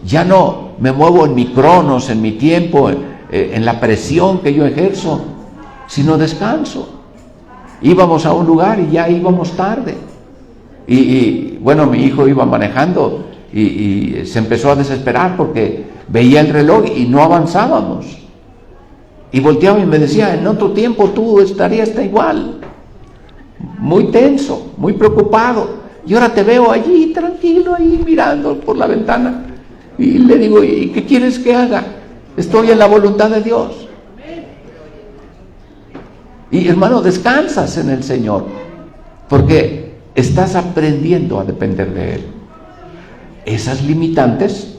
ya no me muevo en mi cronos, en mi tiempo, en la presión que yo ejerzo, sino descanso. Íbamos a un lugar y ya íbamos tarde. Y bueno, mi hijo iba manejando y se empezó a desesperar porque veía el reloj y no avanzábamos. Y volteaba y me decía, en otro tiempo tú estarías igual, muy tenso, muy preocupado. Y ahora te veo allí, tranquilo, ahí mirando por la ventana. Y le digo, ¿y qué quieres que haga? Estoy en la voluntad de Dios. Y hermano, descansas en el Señor, porque estás aprendiendo a depender de Él. Esas limitantes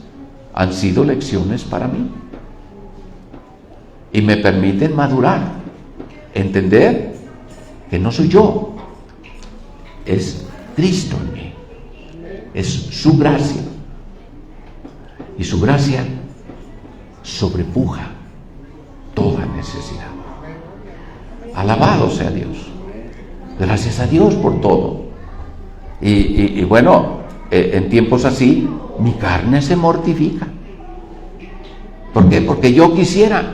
han sido lecciones para mí. Y me permiten madurar, entender que no soy yo, es Cristo en mí, es su gracia. Y su gracia sobrepuja toda necesidad. Alabado sea Dios. Gracias a Dios por todo. Y bueno, en tiempos así, mi carne se mortifica. ¿Por qué? Porque yo quisiera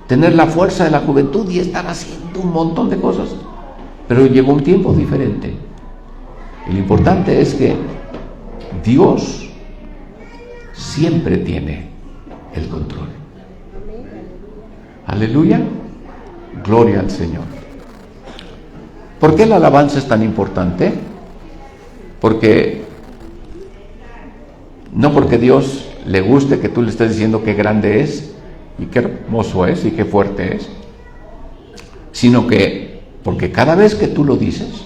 tener la fuerza de la juventud y estar haciendo un montón de cosas. Pero llegó un tiempo diferente. Y lo importante es que Dios siempre tiene el control. Aleluya. Gloria al Señor. ¿Por qué la alabanza es tan importante? Porque no porque Dios le guste que tú le estés diciendo qué grande es y qué hermoso es y qué fuerte es, sino que porque cada vez que tú lo dices,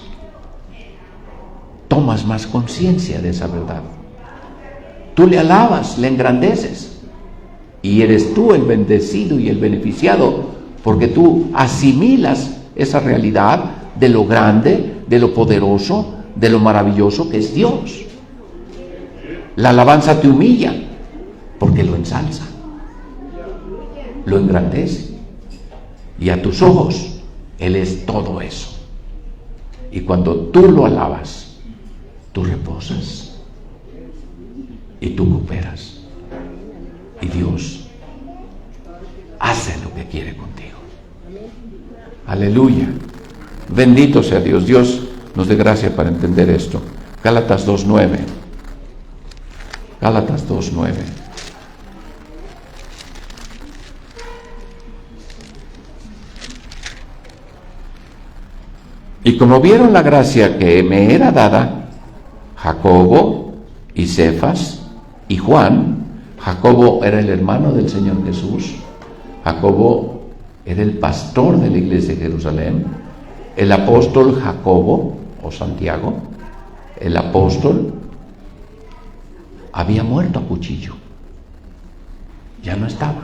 tomas más conciencia de esa verdad. Tú le alabas, le engrandeces, y eres tú el bendecido y el beneficiado, porque tú asimilas esa realidad de lo grande, de lo poderoso, de lo maravilloso que es Dios. La alabanza te humilla, porque lo ensalza, lo engrandece, y a tus ojos Él es todo eso. Y cuando tú lo alabas, tú reposas y tú cooperas, y Dios hace lo que quiere contigo. Aleluya. Bendito sea Dios. Dios nos dé gracia para entender esto. Gálatas 2:9. Gálatas 2:9. Y como vieron la gracia que me era dada, Jacobo y Cefas y Juan. Jacobo era el hermano del Señor Jesús. Jacobo era el pastor de la iglesia de Jerusalén. El apóstol Jacobo, o Santiago, el apóstol, había muerto a cuchillo. Ya no estaba.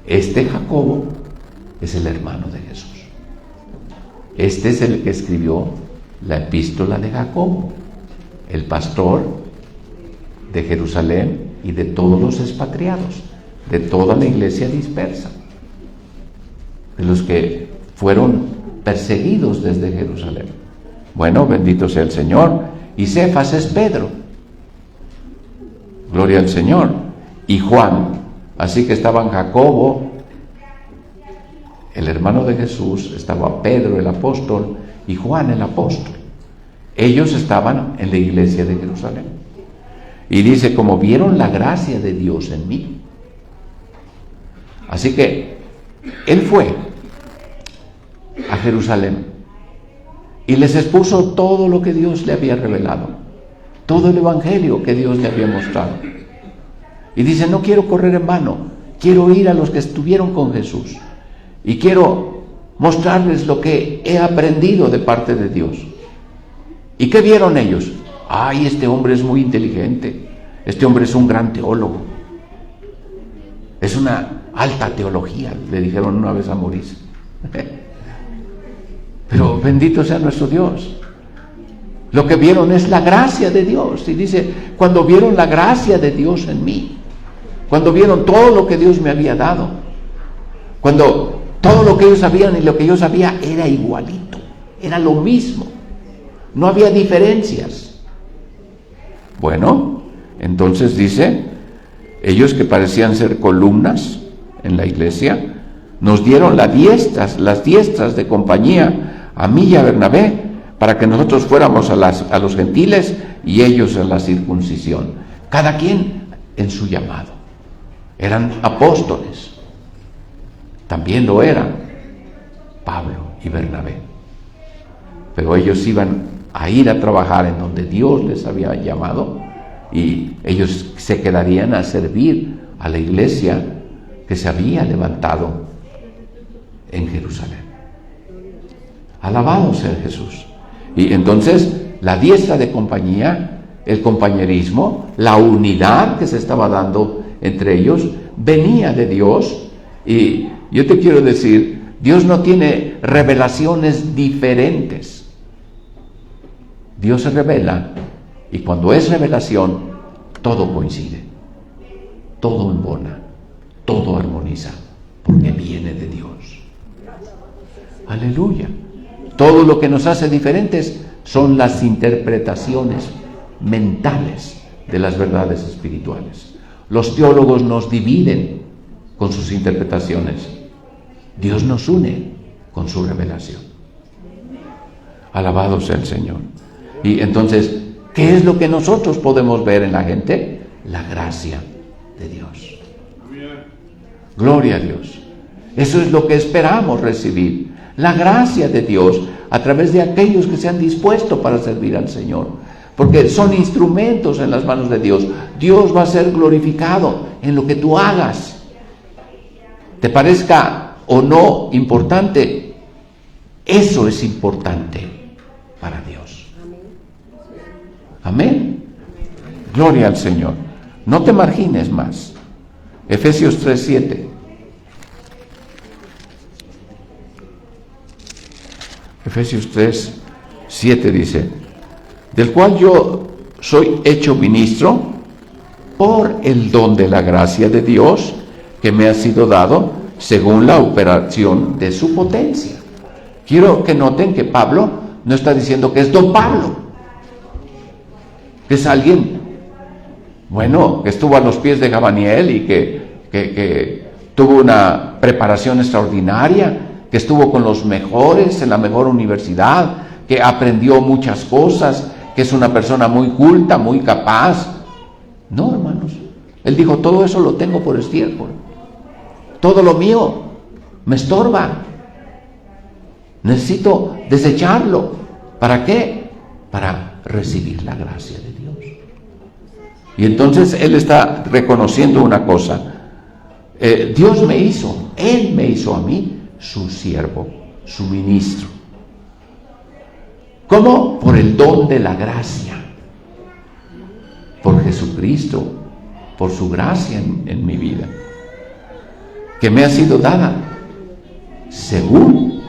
Este Jacobo es el hermano de Jesús. Este es el que escribió la epístola de Jacobo, el pastor de Jerusalén y de todos los expatriados, de toda la iglesia dispersa, de los que fueron perseguidos desde Jerusalén. Bueno, bendito sea el Señor. Y Cefas es Pedro. Gloria al Señor. Y Juan. Así que estaban Jacobo, el hermano de Jesús, estaba Pedro el apóstol y Juan el apóstol. Ellos estaban en la iglesia de Jerusalén. Y dice, como vieron la gracia de Dios en mí. Así que él fue a Jerusalén y les expuso todo lo que Dios le había revelado, todo el evangelio que Dios le había mostrado. Y dice, no quiero correr en vano, quiero ir a los que estuvieron con Jesús y quiero mostrarles lo que he aprendido de parte de Dios. ¿Y qué vieron ellos? Ay, este hombre es muy inteligente, este hombre es un gran teólogo, es una alta teología, le dijeron una vez a Maurice. Pero bendito sea nuestro Dios. Lo que vieron es la gracia de Dios. Y dice, cuando vieron la gracia de Dios en mí, cuando vieron todo lo que Dios me había dado, Cuando todo lo que ellos sabían y lo que yo sabía era igualito, era lo mismo, no había diferencias. Bueno, entonces dice, ellos que parecían ser columnas en la iglesia, nos dieron las diestras de compañía a mí y a Bernabé, para que nosotros fuéramos a los gentiles y ellos a la circuncisión, cada quien en su llamado. Eran apóstoles, también lo eran Pablo y Bernabé, pero ellos iban a ir a trabajar en donde Dios les había llamado, y ellos se quedarían a servir a la iglesia que se había levantado en Jerusalén. Alabado sea Jesús. Y entonces la diestra de compañía, el compañerismo, la unidad que se estaba dando entre ellos, venía de Dios. Y yo te quiero decir, Dios no tiene revelaciones diferentes. Dios se revela, y cuando es revelación, todo coincide, todo embona, todo armoniza, porque viene de Dios. Aleluya. Todo lo que nos hace diferentes son las interpretaciones mentales de las verdades espirituales. Los teólogos nos dividen con sus interpretaciones. Dios nos une con su revelación. Alabado sea el Señor. Y entonces, ¿qué es lo que nosotros podemos ver en la gente? La gracia de Dios. Gloria a Dios. Eso es lo que esperamos recibir. La gracia de Dios a través de aquellos que se han dispuesto para servir al Señor. Porque son instrumentos en las manos de Dios. Dios va a ser glorificado en lo que tú hagas. Te parezca o no importante, eso es importante para Dios. Amén. Gloria al Señor. No te margines más. Efesios 3:7. Efesios 3:7 dice: del cual yo soy hecho ministro por el don de la gracia de Dios que me ha sido dado según la operación de su potencia. Quiero que noten que Pablo no está diciendo que es don Pablo, que es alguien, bueno, que estuvo a los pies de Gamaliel y que tuvo una preparación extraordinaria, que estuvo con los mejores en la mejor universidad, que aprendió muchas cosas, que es una persona muy culta, muy capaz. No, hermanos. Él dijo, todo eso lo tengo por estiércol. Todo lo mío me estorba. Necesito desecharlo. ¿Para qué? Para recibir la gracia de Dios. Y entonces él está reconociendo una cosa. Dios me hizo, Él me hizo a mí su siervo, su ministro. ¿Cómo? Por el don de la gracia, por Jesucristo, por su gracia en mi vida, que me ha sido dada según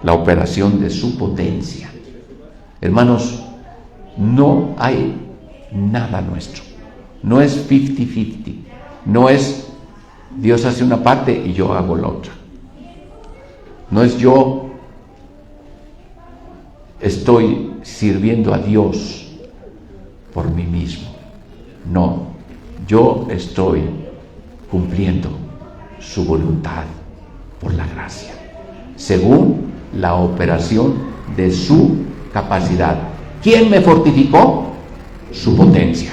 la operación de su potencia. Hermanos, no hay nada nuestro, no es 50-50, no es Dios hace una parte y yo hago la otra. No es yo estoy sirviendo a Dios por mí mismo. No, yo estoy cumpliendo su voluntad por la gracia, según la operación de su capacidad. ¿Quién me fortificó? Su potencia.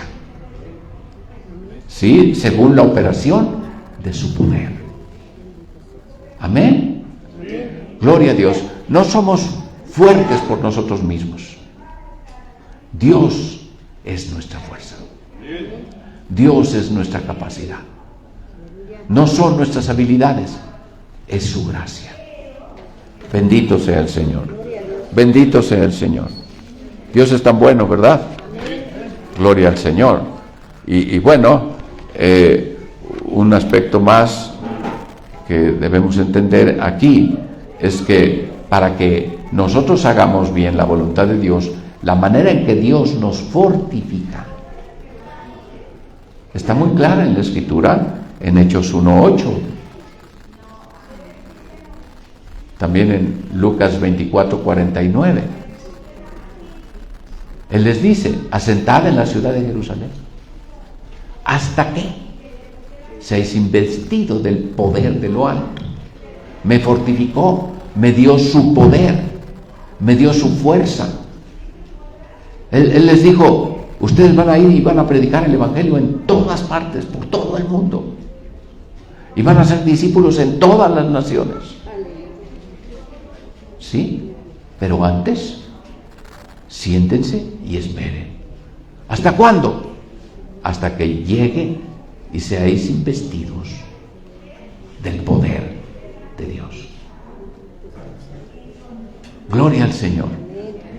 Sí, según la operación de su poder. Amén. Gloria a Dios. No somos fuertes por nosotros mismos. Dios es nuestra fuerza. Dios es nuestra capacidad. No son nuestras habilidades, es su gracia. Bendito sea el Señor. Bendito sea el Señor. Dios es tan bueno, ¿verdad? Gloria al Señor. Y bueno, un aspecto más que debemos entender aquí es que para que nosotros hagamos bien la voluntad de Dios, la manera en que Dios nos fortifica está muy clara en la Escritura, en Hechos 1:8. también en Lucas 24:49. Él les dice: asentad en la ciudad de Jerusalén, hasta que seáis investidos del poder de lo alto. Me fortificó, me dio su poder, me dio su fuerza. Él les dijo: ustedes van a ir y van a predicar el evangelio en todas partes, por todo el mundo, y van a ser discípulos en todas las naciones. Sí, pero antes siéntense y esperen. ¿Hasta cuándo? Hasta que llegue y seáis investidos del poder de Dios. Gloria al Señor.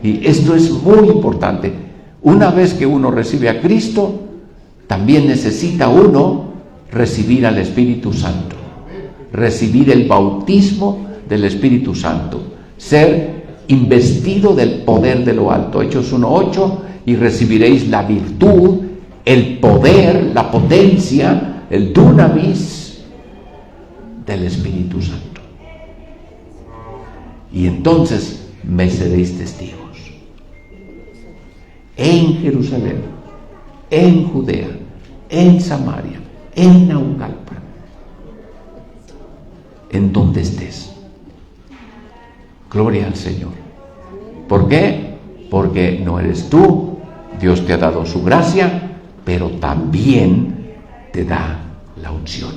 Y esto es muy importante. Una vez que uno recibe a Cristo, también necesita uno recibir al Espíritu Santo, recibir el bautismo del Espíritu Santo, ser investido del poder de lo alto. Hechos 1:8: y recibiréis la virtud, el poder, la potencia, el dunamis del Espíritu Santo. Y entonces me seréis testigos en Jerusalén, en Judea, en Samaria, en Naucalpan, en donde estés. Gloria al Señor. ¿Por qué? Porque no eres tú, Dios te ha dado su gracia, pero también te da la unción.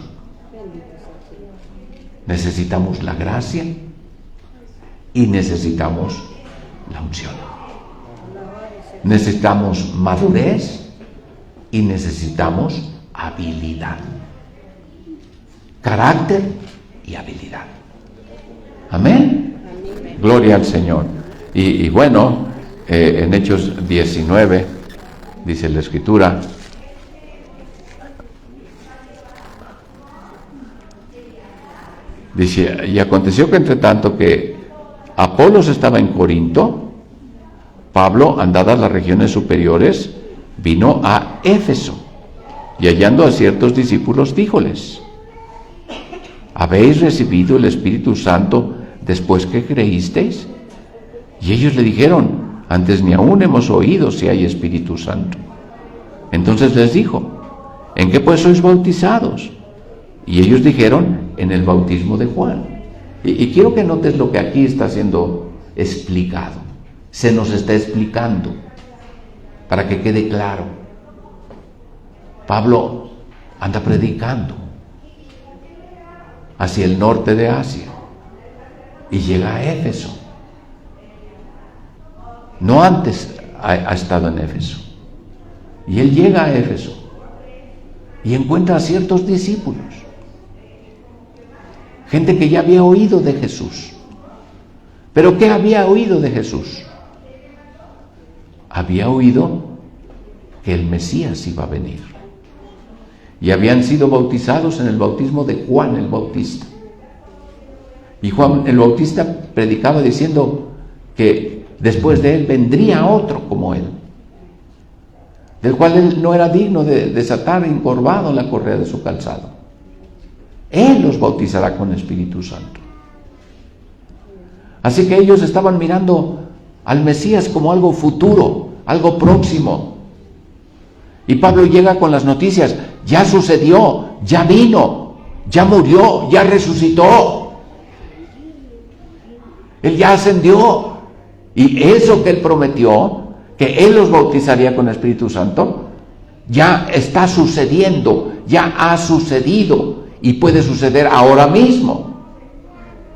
Necesitamos la gracia y necesitamos la unción. Necesitamos madurez y necesitamos habilidad. Carácter y habilidad. Amén. Gloria al Señor. Y bueno, en Hechos 19 dice la Escritura: dice: y aconteció que entre tanto que Apolos estaba en Corinto, Pablo, andadas las regiones superiores, vino a Éfeso, y hallando a ciertos discípulos, díjoles: ¿habéis recibido el Espíritu Santo después que creísteis? Y ellos le dijeron: antes ni aún hemos oído si hay Espíritu Santo. Entonces les dijo: ¿en qué pues sois bautizados? Y ellos dijeron: en el bautismo de Juan. Y quiero que notes lo que aquí está siendo explicado. Se nos está explicando para que quede claro. Pablo anda predicando hacia el norte de Asia y llega a Éfeso. No antes ha estado en Éfeso. Y él llega a Éfeso y encuentra a ciertos discípulos, gente que ya había oído de Jesús. ¿Pero qué había oído de Jesús? Había oído que el Mesías iba a venir. Y habían sido bautizados en el bautismo de Juan el Bautista. Y Juan el Bautista predicaba diciendo que después de él vendría otro como él, del cual él no era digno de desatar encorvado la correa de su calzado. Él los bautizará con Espíritu Santo. Así que ellos estaban mirando al Mesías como algo futuro, algo próximo. Y Pablo llega con las noticias: ya sucedió, ya vino, ya murió, ya resucitó. Él ya ascendió. Y eso que él prometió, que él los bautizaría con Espíritu Santo, ya está sucediendo, ya ha sucedido. Y puede suceder ahora mismo.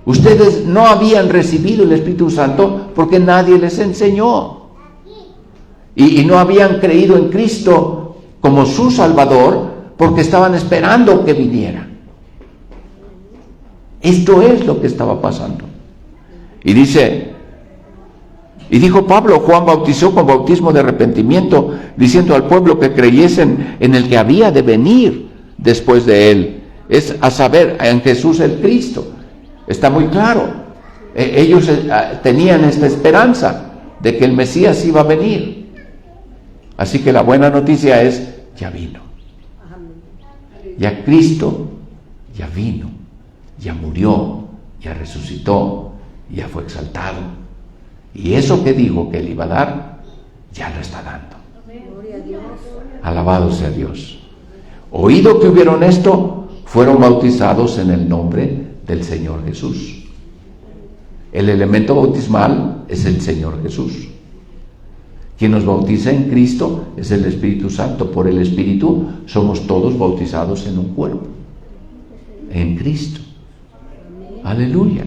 Ustedes no habían recibido el Espíritu Santo porque nadie les enseñó. Y no habían creído en Cristo como su Salvador porque estaban esperando que viniera. Esto es lo que estaba pasando. Y dice: y dijo Pablo: Juan bautizó con bautismo de arrepentimiento, diciendo al pueblo que creyesen en el que había de venir después de él, es a saber, en Jesús el Cristo. Está muy claro. Ellos tenían esta esperanza de que el Mesías iba a venir. Así que la buena noticia es: ya vino. Ya Cristo ya vino, ya murió, ya resucitó, y ya fue exaltado. Y eso que dijo que él iba a dar, ya lo está dando. Alabado sea Dios. Oído que hubieron esto, fueron bautizados en el nombre del Señor Jesús. El elemento bautismal es el Señor Jesús. Quien nos bautiza en Cristo es el Espíritu Santo. Por el Espíritu somos todos bautizados en un cuerpo, en Cristo. Aleluya.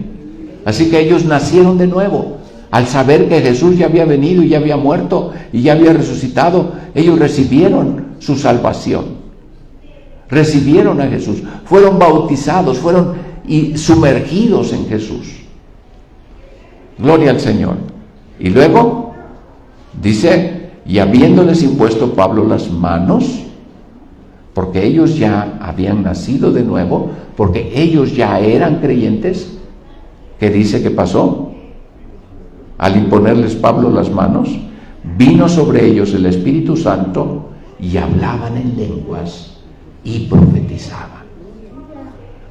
Así que ellos nacieron de nuevo. Al saber que Jesús ya había venido y ya había muerto y ya había resucitado, ellos recibieron su salvación. Recibieron a Jesús. Fueron bautizados, fueron sumergidos en Jesús. Gloria al Señor. Y luego dice, y habiéndoles impuesto Pablo las manos, porque ellos ya habían nacido de nuevo, porque ellos ya eran creyentes, ¿qué dice que pasó? Al imponerles Pablo las manos, vino sobre ellos el Espíritu Santo y hablaban en lenguas y profetizaban.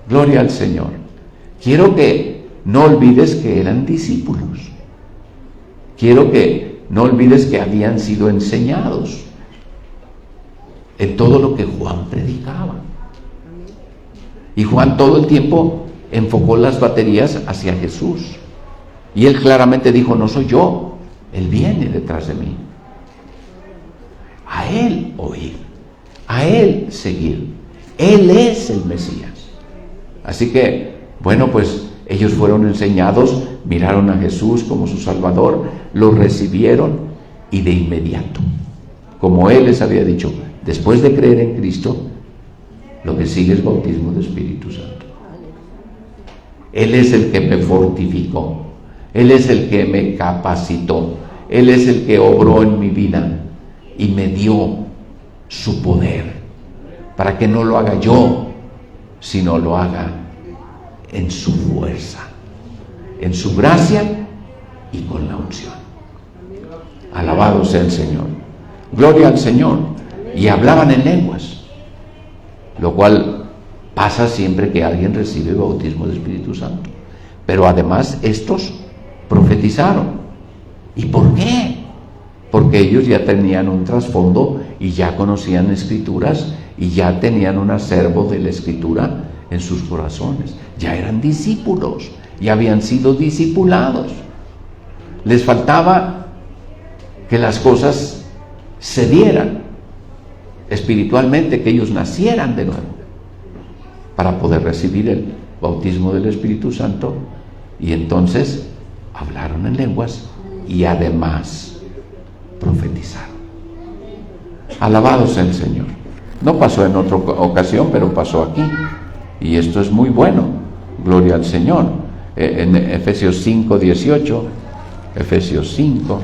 Gloria al Señor. Quiero que no olvides que eran discípulos. Quiero que no olvides que habían sido enseñados en todo lo que Juan predicaba. Y Juan todo el tiempo enfocó las baterías hacia Jesús. Y él claramente dijo, no soy yo, él viene detrás de mí. A él oír, a él seguir. Él es el Mesías. Así que, bueno, pues ellos fueron enseñados, miraron a Jesús como su Salvador, lo recibieron y de inmediato, como él les había dicho, después de creer en Cristo, lo que sigue es bautismo de Espíritu Santo. Él es el que me fortificó, Él es el que me capacitó, Él es el que obró en mi vida y me dio su poder para que no lo haga yo, sino lo haga en su fuerza, en su gracia y con la unción. Alabado sea el Señor. Gloria al Señor. Y hablaban en lenguas, lo cual pasa siempre que alguien recibe bautismo de Espíritu Santo. Pero además estos profetizaron. ¿Y por qué? Porque ellos ya tenían un trasfondo y ya conocían escrituras y ya tenían un acervo de la escritura en sus corazones. Ya eran discípulos, ya habían sido discipulados. Les faltaba que las cosas se dieran espiritualmente, que ellos nacieran de nuevo para poder recibir el bautismo del Espíritu Santo. Y entonces hablaron en lenguas y además profetizaron. Alabado sea el Señor. No pasó en otra ocasión, pero pasó aquí. Y esto es muy bueno. Gloria al Señor. En Efesios 5, 18, Efesios 5,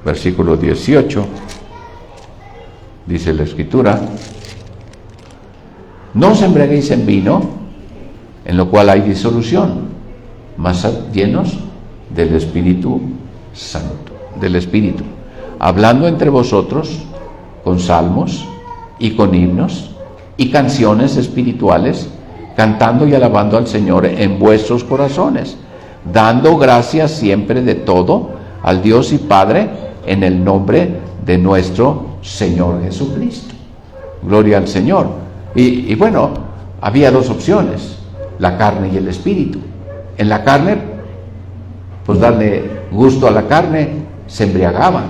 versículo 18, dice la Escritura: no os embriaguéis en vino, en lo cual hay disolución, mas sed llenos del Espíritu Santo, del Espíritu, hablando entre vosotros con salmos y con himnos y canciones espirituales, cantando y alabando al Señor en vuestros corazones, dando gracias siempre de todo al Dios y Padre en el nombre de nuestro Señor Jesucristo. Gloria al Señor. Y bueno, había dos opciones, la carne y el espíritu. En la carne, pues darle gusto a la carne, se embriagaban.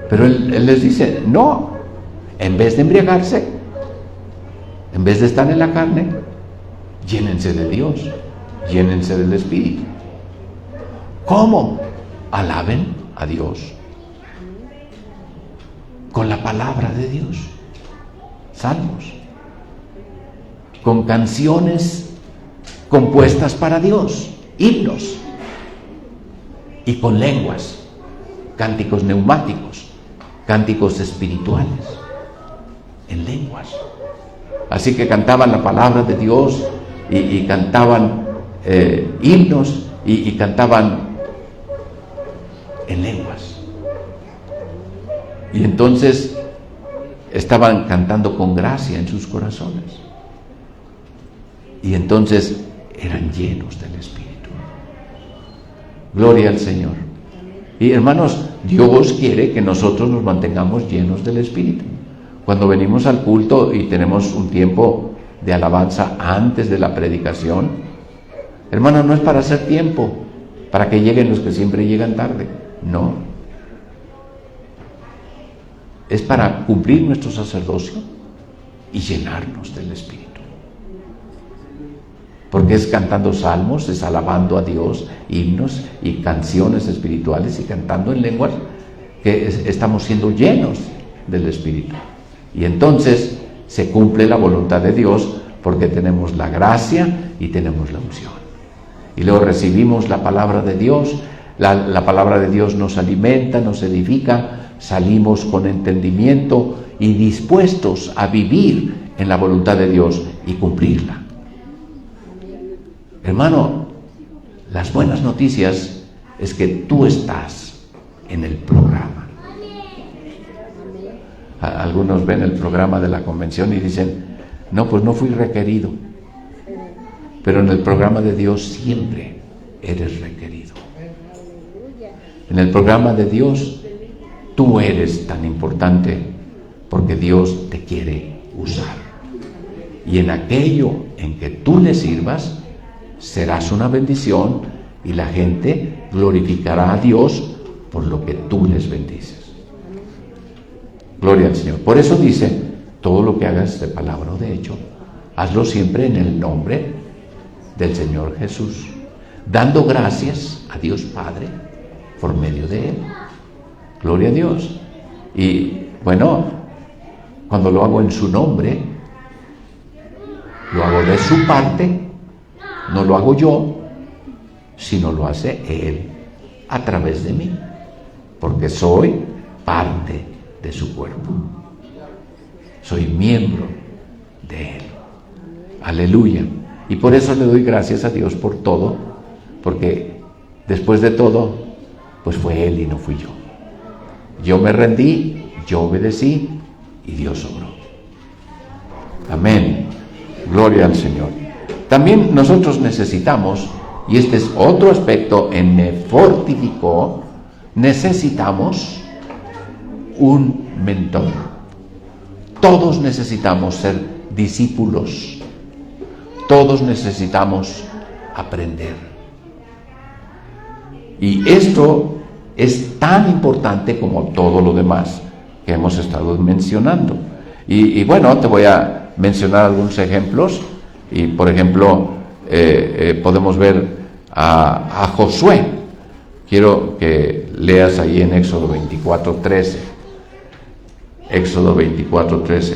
Pero él les dice, no, en vez de embriagarse, en vez de estar en la carne, llénense de Dios, llénense del Espíritu. ¿Cómo? Alaben a Dios con la palabra de Dios, salmos, con canciones compuestas para Dios, himnos, y con lenguas, cánticos neumáticos, cánticos espirituales, en lenguas. Así que cantaban la palabra de Dios y cantaban himnos y cantaban en lenguas. Y entonces estaban cantando con gracia en sus corazones. Y entonces eran llenos del Espíritu. Gloria al Señor. Y hermanos, Dios quiere que nosotros nos mantengamos llenos del Espíritu. Cuando venimos al culto y tenemos un tiempo de alabanza antes de la predicación, hermanos, no es para hacer tiempo, para que lleguen los que siempre llegan tarde. No. Es para cumplir nuestro sacerdocio y llenarnos del Espíritu. Porque es cantando salmos, es alabando a Dios, himnos y canciones espirituales y cantando en lenguas que estamos siendo llenos del Espíritu. Y entonces se cumple la voluntad de Dios porque tenemos la gracia y tenemos la unción. Y luego recibimos la palabra de Dios, la palabra de Dios nos alimenta, nos edifica, salimos con entendimiento y dispuestos a vivir en la voluntad de Dios y cumplirla. Hermano, las buenas noticias es que tú estás en el programa. Algunos ven el programa de la convención y dicen, no, pues no fui requerido. Pero en el programa de Dios siempre eres requerido. En el programa de Dios tú eres tan importante porque Dios te quiere usar. Y en aquello en que tú le sirvas, serás una bendición y la gente glorificará a Dios por lo que tú les bendices. Gloria al Señor. Por eso dice, todo lo que hagas de palabra o de hecho, hazlo siempre en el nombre del Señor Jesús, dando gracias a Dios Padre por medio de Él. Gloria a Dios. Y bueno, cuando lo hago en su nombre, lo hago de su parte. No lo hago yo, sino lo hace Él a través de mí, porque soy parte de su cuerpo. Soy miembro de Él. Aleluya. Y por eso le doy gracias a Dios por todo, porque después de todo, pues fue Él y no fui yo. Yo me rendí, yo obedecí y Dios obró. Amén. Gloria al Señor. También nosotros necesitamos, y este es otro aspecto en Me Fortificó, necesitamos un mentor. Todos necesitamos ser discípulos. Todos necesitamos aprender. Y esto es tan importante como todo lo demás que hemos estado mencionando. Y bueno, te voy a mencionar algunos ejemplos. Y por ejemplo, podemos ver a Josué. Quiero que leas ahí en Éxodo 24:13. Éxodo 24:13.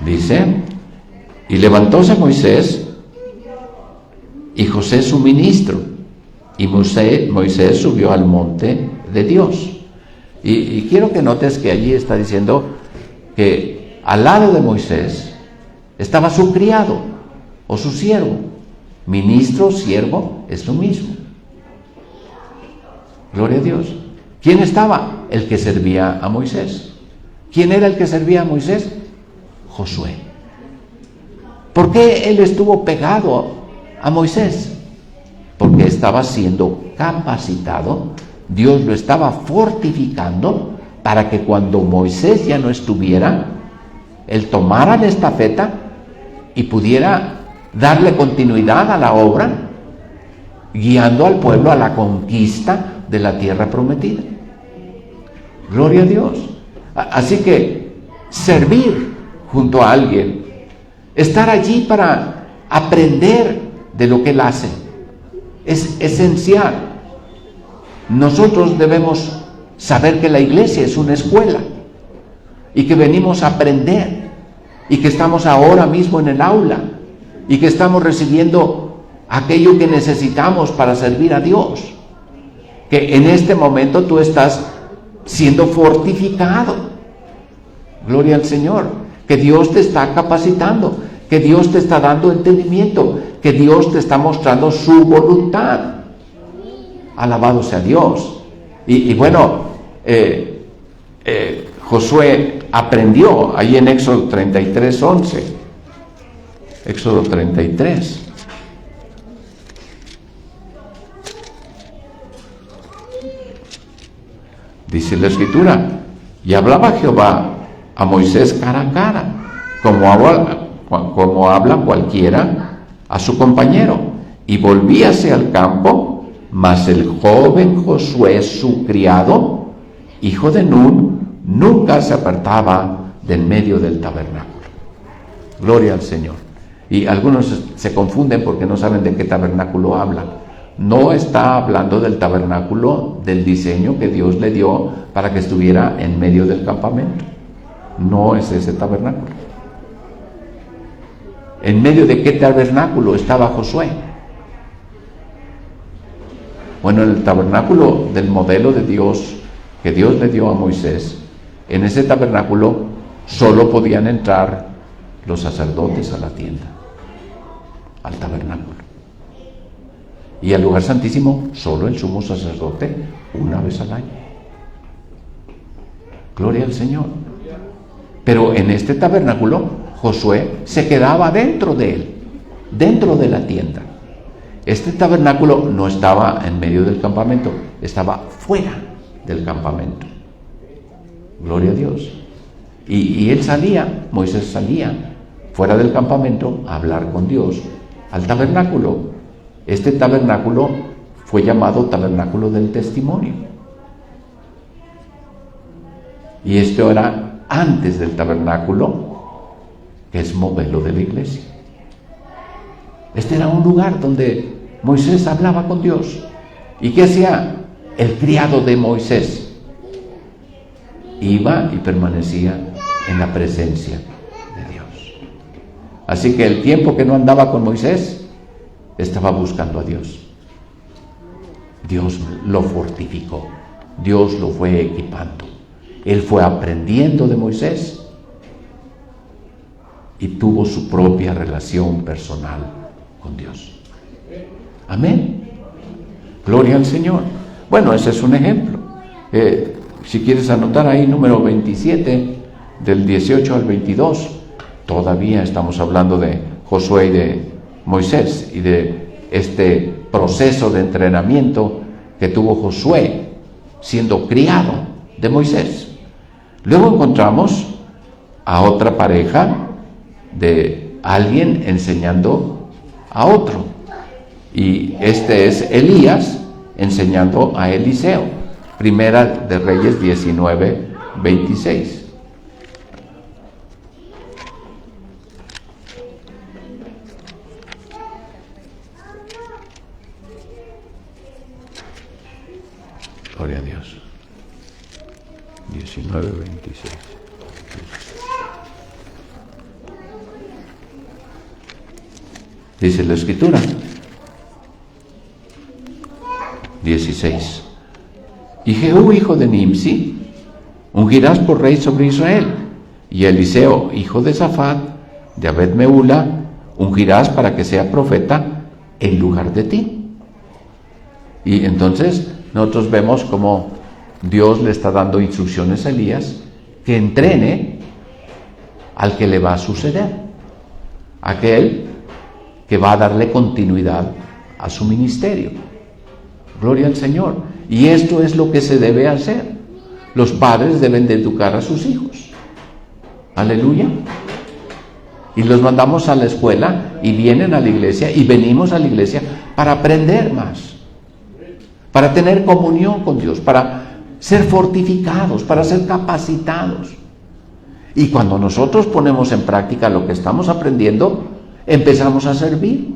Dice, y levantóse Moisés y José su ministro, y Moisés subió al monte de Dios. Y quiero que notes que allí está diciendo que al lado de Moisés estaba su criado o su siervo. Ministro, siervo, es lo mismo. Gloria a Dios. ¿Quién estaba? El que servía a Moisés. ¿Quién era el que servía a Moisés? Josué. ¿Por qué él estuvo pegado a Moisés? Porque estaba siendo capacitado. Dios lo estaba fortificando para que cuando Moisés ya no estuviera, él tomara la estafeta y pudiera darle continuidad a la obra, guiando al pueblo a la conquista de la tierra prometida. Gloria a Dios. Así que servir junto a alguien, estar allí para aprender de lo que él hace, es esencial. Nosotros debemos saber que la iglesia es una escuela y que venimos a aprender y que estamos ahora mismo en el aula y que estamos recibiendo aquello que necesitamos para servir a Dios. Que en este momento tú estás siendo fortificado. Gloria al Señor. Que Dios te está capacitando, que Dios te está dando entendimiento, que Dios te está mostrando su voluntad. Alabado sea Dios. Y bueno, Josué aprendió ahí en Éxodo 33:11. Éxodo 33. Dice la Escritura: y hablaba Jehová a Moisés cara a cara, como habla cualquiera a su compañero, y volvíase al campo, mas el joven Josué, su criado, hijo de Nun, nunca se apartaba de en medio del tabernáculo. Gloria al Señor. Y algunos se confunden porque no saben de qué tabernáculo habla. No está hablando del tabernáculo, del diseño que Dios le dio para que estuviera en medio del campamento. No es ese tabernáculo. ¿En medio de qué tabernáculo estaba Josué? Bueno, en el tabernáculo del modelo de Dios que Dios le dio a Moisés. En ese tabernáculo solo podían entrar los sacerdotes a la tienda, al tabernáculo. Y al lugar santísimo solo el sumo sacerdote una vez al año. Gloria al Señor. Pero en este tabernáculo Josué se quedaba dentro de él, dentro de la tienda. Este tabernáculo no estaba en medio del campamento, estaba fuera del campamento. Gloria a Dios. Y él salía, Moisés salía fuera del campamento a hablar con Dios, al tabernáculo. Este tabernáculo fue llamado tabernáculo del testimonio. Y esto era antes del tabernáculo, que es modelo de la iglesia. Este era un lugar donde Moisés hablaba con Dios. ¿Y qué hacía el criado de Moisés? Iba y permanecía en la presencia de Dios. Así que el tiempo que no andaba con Moisés, estaba buscando a Dios. Dios lo fortificó, Dios lo fue equipando. Él fue aprendiendo de Moisés y tuvo su propia relación personal con Dios. Amén. Gloria al Señor. Bueno, ese es un ejemplo. Si quieres anotar ahí, número 27, del 18 al 22, todavía estamos hablando de Josué y de Moisés y de este proceso de entrenamiento que tuvo Josué siendo criado de Moisés. Luego encontramos a otra pareja de alguien enseñando a otro, y este es Elías enseñando a Eliseo. Primera de Reyes 19:26. Gloria a Dios. 19:26. Dice la Escritura. 16. Y Jehú, hijo de Nimsi, ungirás por rey sobre Israel, y Eliseo, hijo de Safat, de Abed Meula, ungirás para que sea profeta en lugar de ti. Y entonces nosotros vemos cómo Dios le está dando instrucciones a Elías que entrene al que le va a suceder, aquel que va a darle continuidad a su ministerio. Gloria al Señor. Y esto es lo que se debe hacer. Los padres deben de educar a sus hijos. Aleluya. Y los mandamos a la escuela y vienen a la iglesia y venimos a la iglesia para aprender más, para tener comunión con Dios, para ser fortificados, para ser capacitados. Y cuando nosotros ponemos en práctica lo que estamos aprendiendo, empezamos a servir.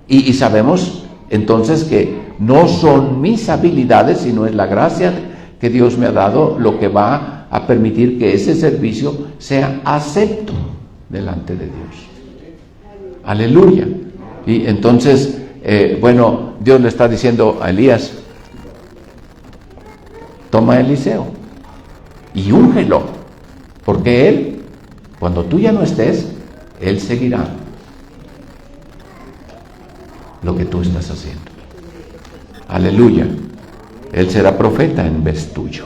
Y sabemos entonces que no son mis habilidades, sino es la gracia que Dios me ha dado lo que va a permitir que ese servicio sea acepto delante de Dios. Aleluya. Y entonces, Dios le está diciendo a Elías: toma a Eliseo y úngelo, porque él, cuando tú ya no estés, él seguirá lo que tú estás haciendo. Aleluya. Él será profeta en vez tuyo.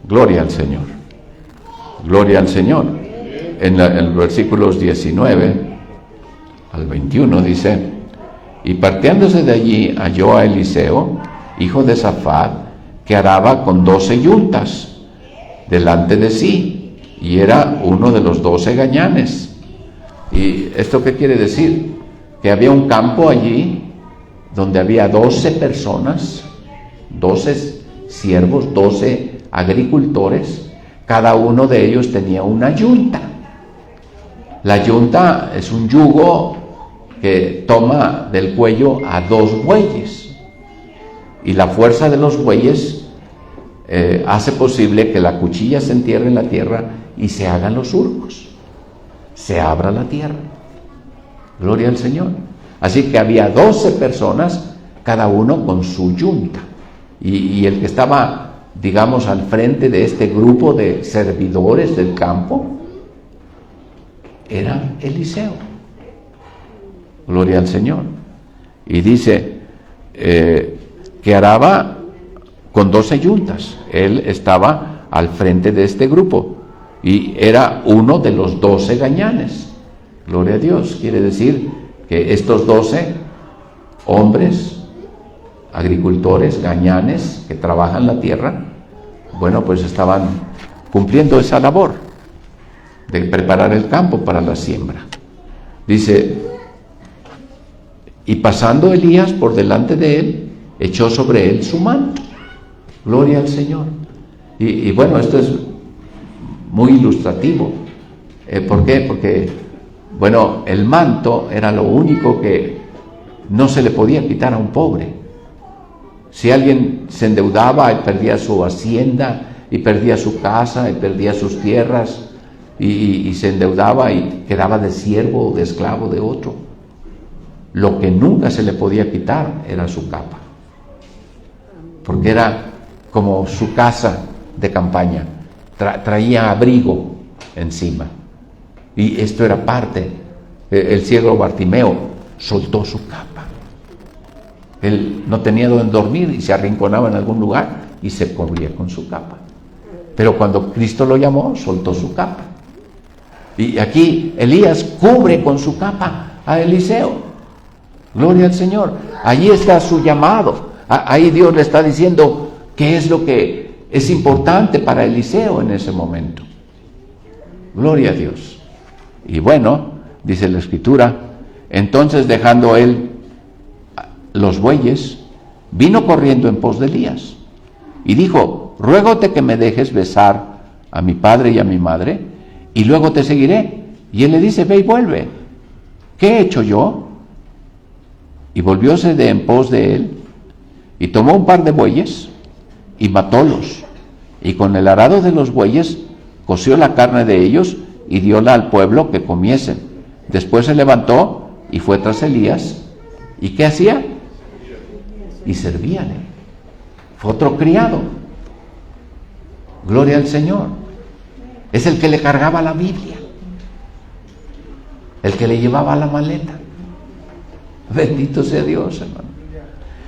Gloria al Señor. Gloria al Señor. En los versículos 19 al 21 dice: y partiéndose de allí halló a Eliseo, hijo de Safat, que araba con 12 yuntas delante de sí, y era uno de los 12 gañanes. ¿Y esto qué quiere decir? Que había un campo allí donde había 12 personas, 12 siervos, 12 agricultores. Cada uno de ellos tenía una yunta. La yunta es un yugo que toma del cuello a 2 bueyes, y la fuerza de los bueyes hace posible que la cuchilla se entierre en la tierra y se hagan los surcos, se abra la tierra. Gloria al Señor. Así que había 12 personas, cada uno con su yunta, y el que estaba, digamos, al frente de este grupo de servidores del campo era Eliseo. Gloria al Señor. Y dice que araba con 12 yuntas. Él estaba al frente de este grupo y era uno de los 12 gañanes. Gloria a Dios. Quiere decir que estos 12 hombres, agricultores, gañanes, que trabajan la tierra, bueno, pues estaban cumpliendo esa labor de preparar el campo para la siembra. Dice: y pasando Elías por delante de él, echó sobre él su manto. Gloria al Señor. Y bueno, esto es muy ilustrativo. ¿Por qué? Porque, bueno, el manto era lo único que no se le podía quitar a un pobre. Si alguien se endeudaba y perdía su hacienda, y perdía su casa, y perdía sus tierras, y se endeudaba y quedaba de siervo o de esclavo de otro, lo que nunca se le podía quitar era su capa, porque era como su casa de campaña, traía abrigo encima, y esto era parte. El ciego Bartimeo soltó su capa. Él no tenía donde dormir y se arrinconaba en algún lugar y se cubría con su capa. Pero cuando Cristo lo llamó, soltó su capa. Y aquí Elías cubre con su capa a Eliseo. Gloria al Señor. Allí está su llamado. Ahí Dios le está diciendo qué es lo que es importante para Eliseo en ese momento. Gloria a Dios. Y bueno, dice la Escritura, entonces dejando él los bueyes, vino corriendo en pos de Elías y dijo: ruégote que me dejes besar a mi padre y a mi madre, y luego te seguiré. Y él le dice: ve y vuelve. ¿Qué he hecho yo? Y volvióse de en pos de él, y tomó un par de bueyes, y matólos, y con el arado de los bueyes coció la carne de ellos, y dióla al pueblo que comiesen. Después se levantó, y fue tras Elías, ¿y qué hacía? Y servíale. Fue otro criado. Gloria al Señor. Es el que le cargaba la Biblia, el que le llevaba la maleta. Bendito sea Dios, hermano.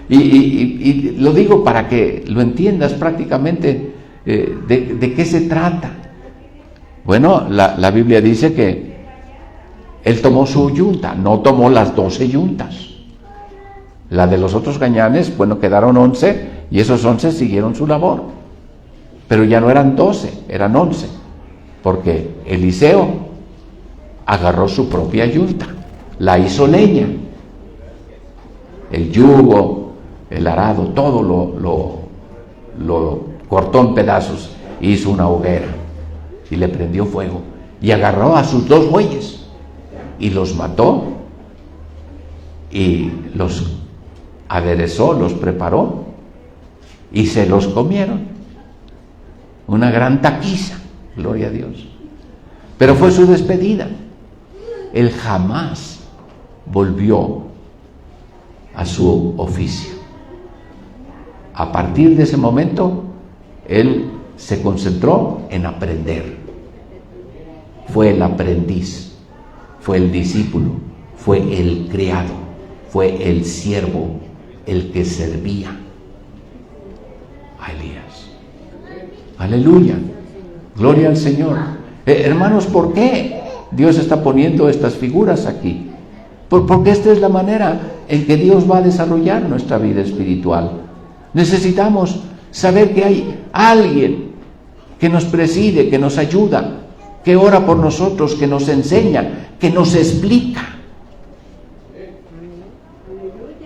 Y lo digo para que lo entiendas prácticamente de qué se trata. Bueno, la Biblia dice que él tomó su yunta, no tomó las 12 yuntas. La de los otros gañanes, bueno, quedaron 11, y esos 11 siguieron su labor. Pero ya no eran 12, eran 11, porque Eliseo agarró su propia yunta, la hizo leña. El yugo, el arado, todo lo cortó en pedazos, hizo una hoguera y le prendió fuego, y agarró a sus 2 bueyes y los mató y los aderezó, los preparó y se los comieron. Una gran taquiza, gloria a Dios. Pero fue su despedida. Él jamás volvió a su oficio. A partir de ese momento, él se concentró en aprender. Fue el aprendiz, fue el discípulo, fue el criado, fue el siervo, el que servía a Elías. Aleluya. Gloria al Señor. Hermanos, ¿por qué Dios está poniendo estas figuras aquí? Porque esta es la manera en que Dios va a desarrollar nuestra vida espiritual. Necesitamos saber que hay alguien que nos preside, que nos ayuda, que ora por nosotros, que nos enseña, que nos explica,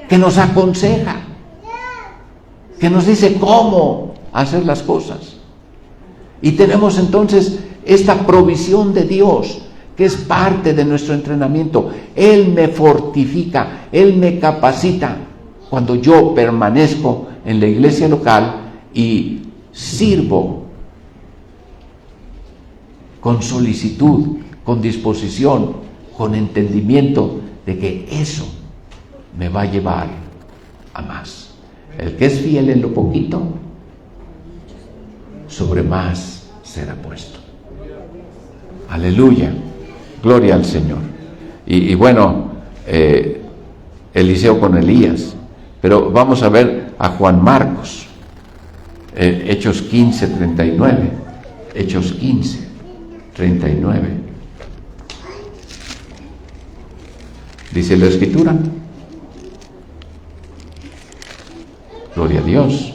que nos aconseja, que nos dice cómo hacer las cosas. Y tenemos entonces esta provisión de Dios, que es parte de nuestro entrenamiento. Él me fortifica, Él me capacita cuando yo permanezco en la iglesia local y sirvo con solicitud, con disposición, con entendimiento de que eso me va a llevar a más. El que es fiel en lo poquito, sobre más será puesto. Aleluya. Gloria al Señor. Y bueno, Eliseo con Elías. Pero vamos a ver a Juan Marcos. Hechos 15, 39. Hechos 15, 39. Dice la Escritura. Gloria a Dios.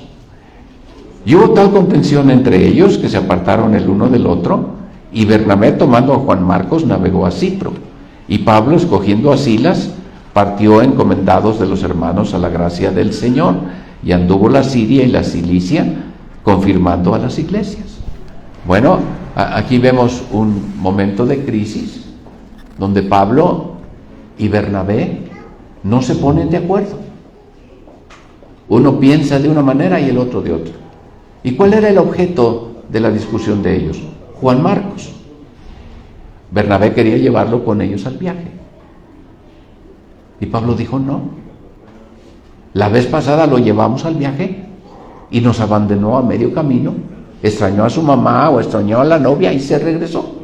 Y hubo tal contención entre ellos que se apartaron el uno del otro, y Bernabé, tomando a Juan Marcos, navegó a Cipro, y Pablo, escogiendo a Silas, partió encomendados de los hermanos a la gracia del Señor, y anduvo la Siria y la Cilicia, confirmando a las iglesias. Bueno, aquí vemos un momento de crisis, donde Pablo y Bernabé no se ponen de acuerdo. Uno piensa de una manera y el otro de otra. ¿Y cuál era el objeto de la discusión de ellos? Juan Marcos. Bernabé quería llevarlo con ellos al viaje. Y Pablo dijo no. La vez pasada lo llevamos al viaje y nos abandonó a medio camino. Extrañó a su mamá o extrañó a la novia y se regresó.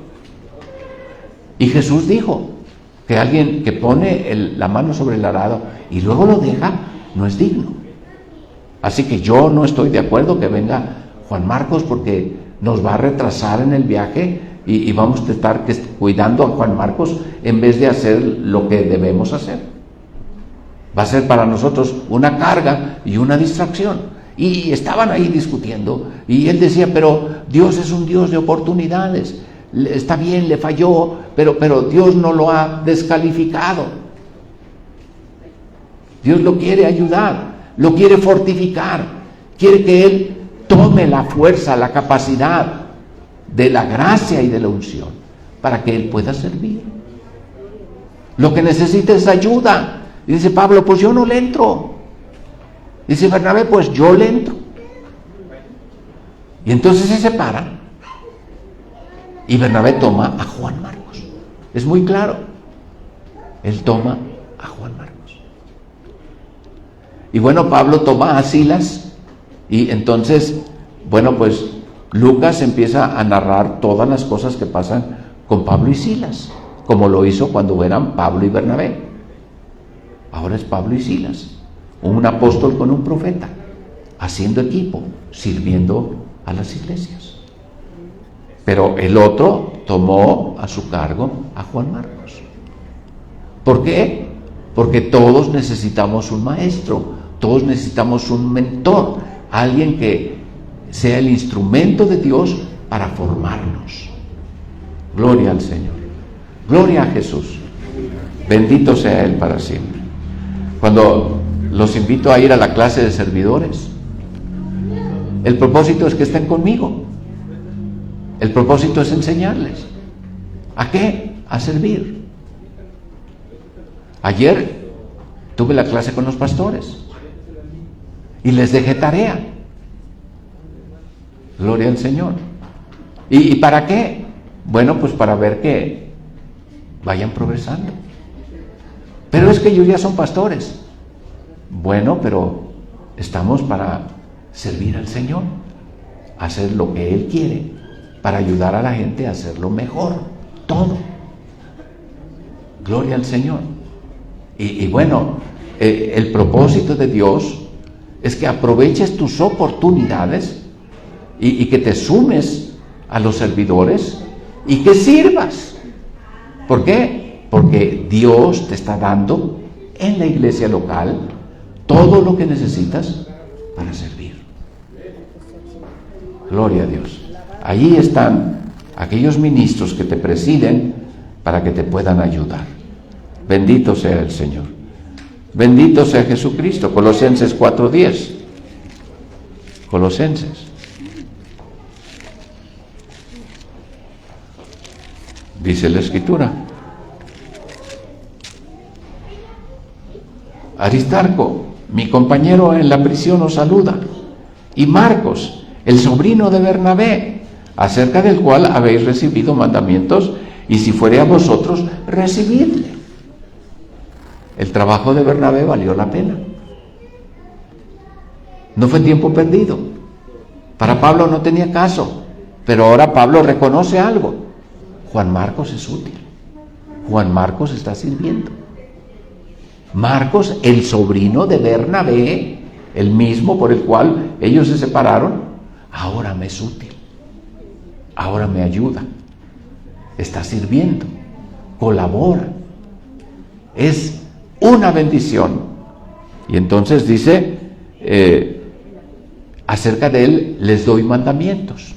Y Jesús dijo que alguien que pone la mano sobre el arado y luego lo deja, no es digno. Así que yo no estoy de acuerdo que venga Juan Marcos, porque nos va a retrasar en el viaje y vamos a estar cuidando a Juan Marcos en vez de hacer lo que debemos hacer. Va a ser para nosotros una carga y una distracción. Y estaban ahí discutiendo y él decía, pero Dios es un Dios de oportunidades. Está bien, le falló, pero Dios no lo ha descalificado. Dios lo quiere ayudar, lo quiere fortificar, quiere que él tome la fuerza, la capacidad de la gracia y de la unción para que él pueda servir. Lo que necesita es ayuda. Y dice Pablo, pues yo no le entro. Dice Bernabé, pues yo le entro. Y entonces se separan. Y Bernabé toma a Juan Marcos. Es muy claro. Él toma a Juan Marcos. Y bueno, Pablo toma a Silas. Y entonces, bueno, pues Lucas empieza a narrar todas las cosas que pasan con Pablo y Silas, como lo hizo cuando eran Pablo y Bernabé. Ahora es Pablo y Silas, un apóstol con un profeta, haciendo equipo, sirviendo a las iglesias. Pero el otro tomó a su cargo a Juan Marcos. ¿Por qué? Porque todos necesitamos un maestro, todos necesitamos un mentor, alguien que sea el instrumento de Dios para formarnos. Gloria al Señor. Gloria a Jesús. Bendito sea Él para siempre. Cuando los invito a ir a la clase de servidores, el propósito es que estén conmigo. El propósito es enseñarles. ¿A qué? A servir. Ayer tuve la clase con los pastores y les dejé tarea. Gloria al Señor. ¿Y para qué? Bueno, pues para ver que vayan progresando. Pero es que ellos ya son pastores. Bueno, pero estamos para servir al Señor, hacer lo que Él quiere, para ayudar a la gente a hacerlo mejor, todo. Gloria al Señor. Y bueno, el propósito de Dios es que aproveches tus oportunidades y que te sumes a los servidores y que sirvas. ¿Por qué? Porque Dios te está dando en la iglesia local todo lo que necesitas para servir. Gloria a Dios. Allí están aquellos ministros que te presiden para que te puedan ayudar. Bendito sea el Señor. Bendito sea Jesucristo. Colosenses 4:10. Colosenses. Dice la Escritura: Aristarco, mi compañero en la prisión, os saluda, y Marcos, el sobrino de Bernabé, acerca del cual habéis recibido mandamientos, y si fuere a vosotros, recibidle. El trabajo de Bernabé valió la pena. No fue tiempo perdido. Para Pablo no tenía caso, pero ahora Pablo reconoce algo. Juan Marcos es útil. Juan Marcos está sirviendo. Marcos, el sobrino de Bernabé, el mismo por el cual ellos se separaron, ahora me es útil. Ahora me ayuda. Está sirviendo. Colabora. Es una bendición. Y entonces dice, acerca de él les doy mandamientos.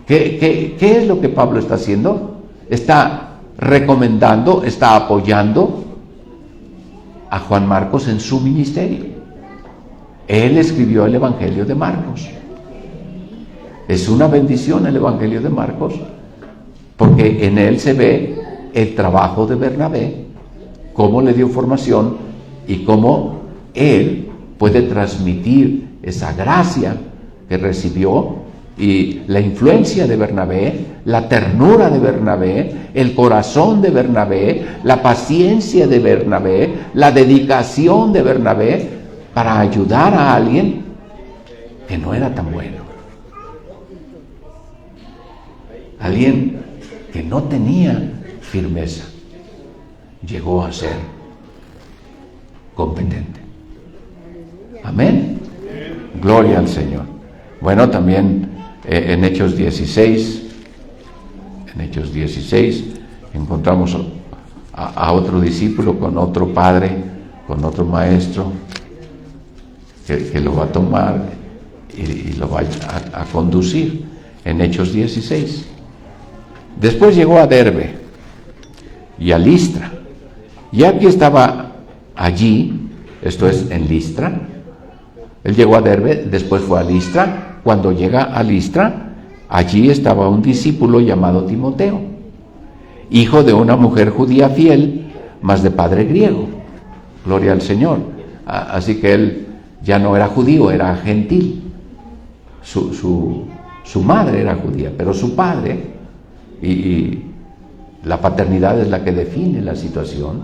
¿Qué es lo que Pablo está haciendo? Está recomendando, está apoyando a Juan Marcos en su ministerio. Él escribió el Evangelio de Marcos. Es una bendición el Evangelio de Marcos, porque en él se ve el trabajo de Bernabé, cómo le dio formación y cómo él puede transmitir esa gracia que recibió, y la influencia de Bernabé, la ternura de Bernabé, el corazón de Bernabé, la paciencia de Bernabé, la dedicación de Bernabé para ayudar a alguien que no era tan bueno. Alguien que no tenía firmeza, llegó a ser competente. Amén. Gloria al Señor. Bueno, también en Hechos 16, encontramos a otro discípulo con otro padre, con otro maestro, que lo va a tomar y lo va a conducir. En Hechos 16. Después llegó a Derbe y a Listra. Ya que estaba allí, esto es en Listra, él llegó a Derbe, después fue a Listra. Cuando llega a Listra, allí estaba un discípulo llamado Timoteo, hijo de una mujer judía fiel, mas de padre griego. Gloria al Señor. Así que él ya no era judío, era gentil. Su madre era judía, pero su padre, y la paternidad es la que define la situación.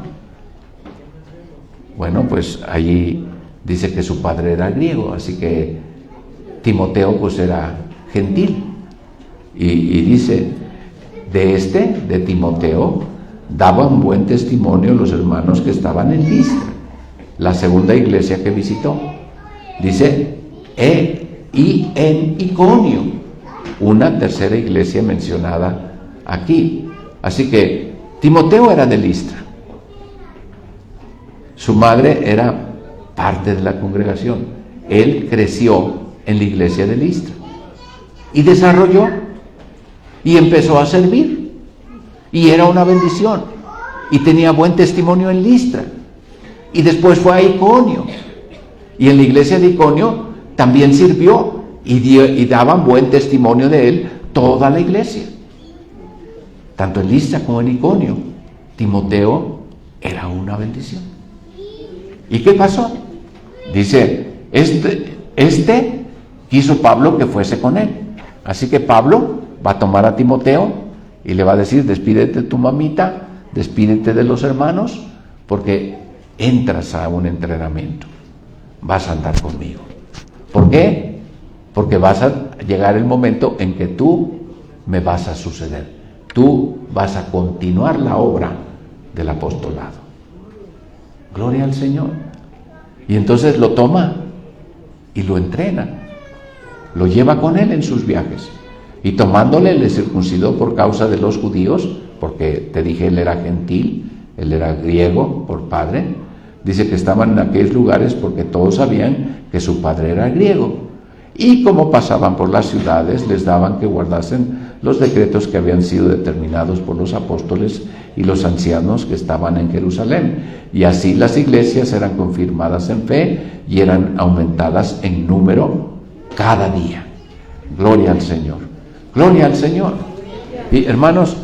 Bueno, pues allí dice que su padre era griego, así que Timoteo pues era gentil. Y dice, de Timoteo, daban buen testimonio los hermanos que estaban en Listra, la segunda iglesia que visitó. Dice, y en Iconio, una tercera iglesia mencionada aquí. Así que Timoteo era de Listra. Su madre era parte de la congregación. Él creció en la iglesia de Listra y desarrolló y empezó a servir, y era una bendición, y tenía buen testimonio en Listra, y después fue a Iconio, y en la iglesia de Iconio también sirvió, y daban buen testimonio de él toda la iglesia, tanto en Listra como en Iconio. Timoteo era una bendición. ¿Y qué pasó? Dice, este quiso Pablo que fuese con él. Así que Pablo va a tomar a Timoteo y le va a decir, despídete de tu mamita, despídete de los hermanos, porque entras a un entrenamiento. Vas a andar conmigo. ¿Por qué? Porque vas a llegar el momento en que tú me vas a suceder. Tú vas a continuar la obra del apostolado. Gloria al Señor. Y entonces lo toma y lo entrena. lo lleva con él en sus viajes. Y tomándole, le circuncidó por causa de los judíos, porque te dije, él era gentil, él era griego por padre. Dice que estaban en aquellos lugares porque todos sabían que su padre era griego. Y como pasaban por las ciudades, les daban que guardasen los decretos que habían sido determinados por los apóstoles y los ancianos que estaban en Jerusalén. Y así las iglesias eran confirmadas en fe y eran aumentadas en número cada día. Gloria al Señor. Gloria al Señor. Y hermanos,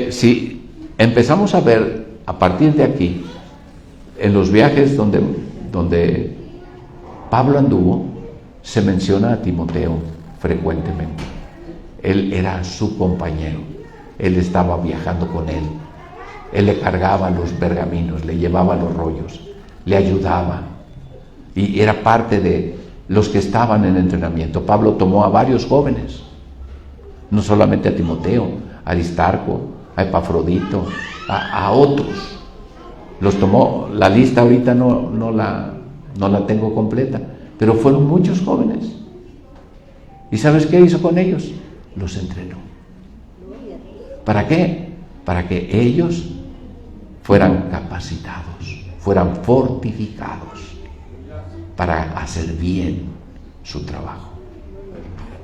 si empezamos a ver a partir de aquí, en los viajes donde Pablo anduvo, se menciona a Timoteo frecuentemente. Él era su compañero, él estaba viajando con él, él le cargaba los pergaminos, le llevaba los rollos, le ayudaba y era parte de los que estaban en entrenamiento. Pablo tomó a varios jóvenes, no solamente a Timoteo, a Aristarco, a Epafrodito, a otros. Los tomó, la lista ahorita no la tengo completa, pero fueron muchos jóvenes. ¿Y sabes qué hizo con ellos? Los entrenó. ¿Para qué? Para que ellos fueran capacitados, fueran fortificados para hacer bien su trabajo.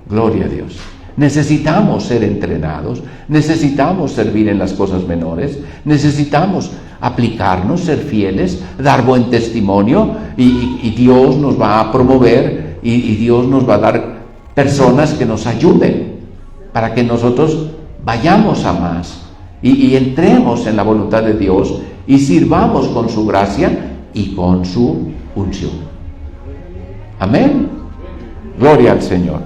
Gloria a Dios. Necesitamos ser entrenados, necesitamos servir en las cosas menores, necesitamos aplicarnos, ser fieles, dar buen testimonio y Dios nos va a promover y Dios nos va a dar personas que nos ayuden para que nosotros vayamos a más y entremos en la voluntad de Dios y sirvamos con su gracia y con su unción. Amén. Gloria al Señor.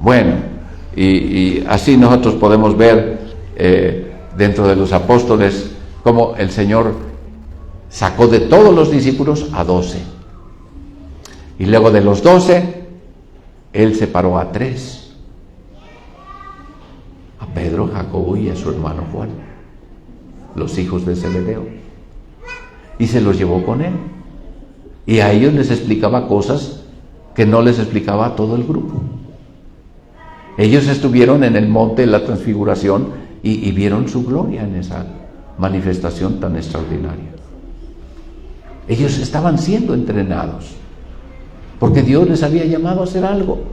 Bueno, y así nosotros podemos ver dentro de los apóstoles cómo el Señor sacó de todos los discípulos a 12. Y luego de los 12, Él separó a 3. A Pedro, Jacobo y a su hermano Juan, los hijos de Zebedeo. Y se los llevó con Él. Y a ellos les explicaba cosas que no les explicaba a todo el grupo. Ellos estuvieron en el monte de la transfiguración y vieron su gloria en esa manifestación tan extraordinaria. Ellos estaban siendo entrenados porque Dios les había llamado a hacer algo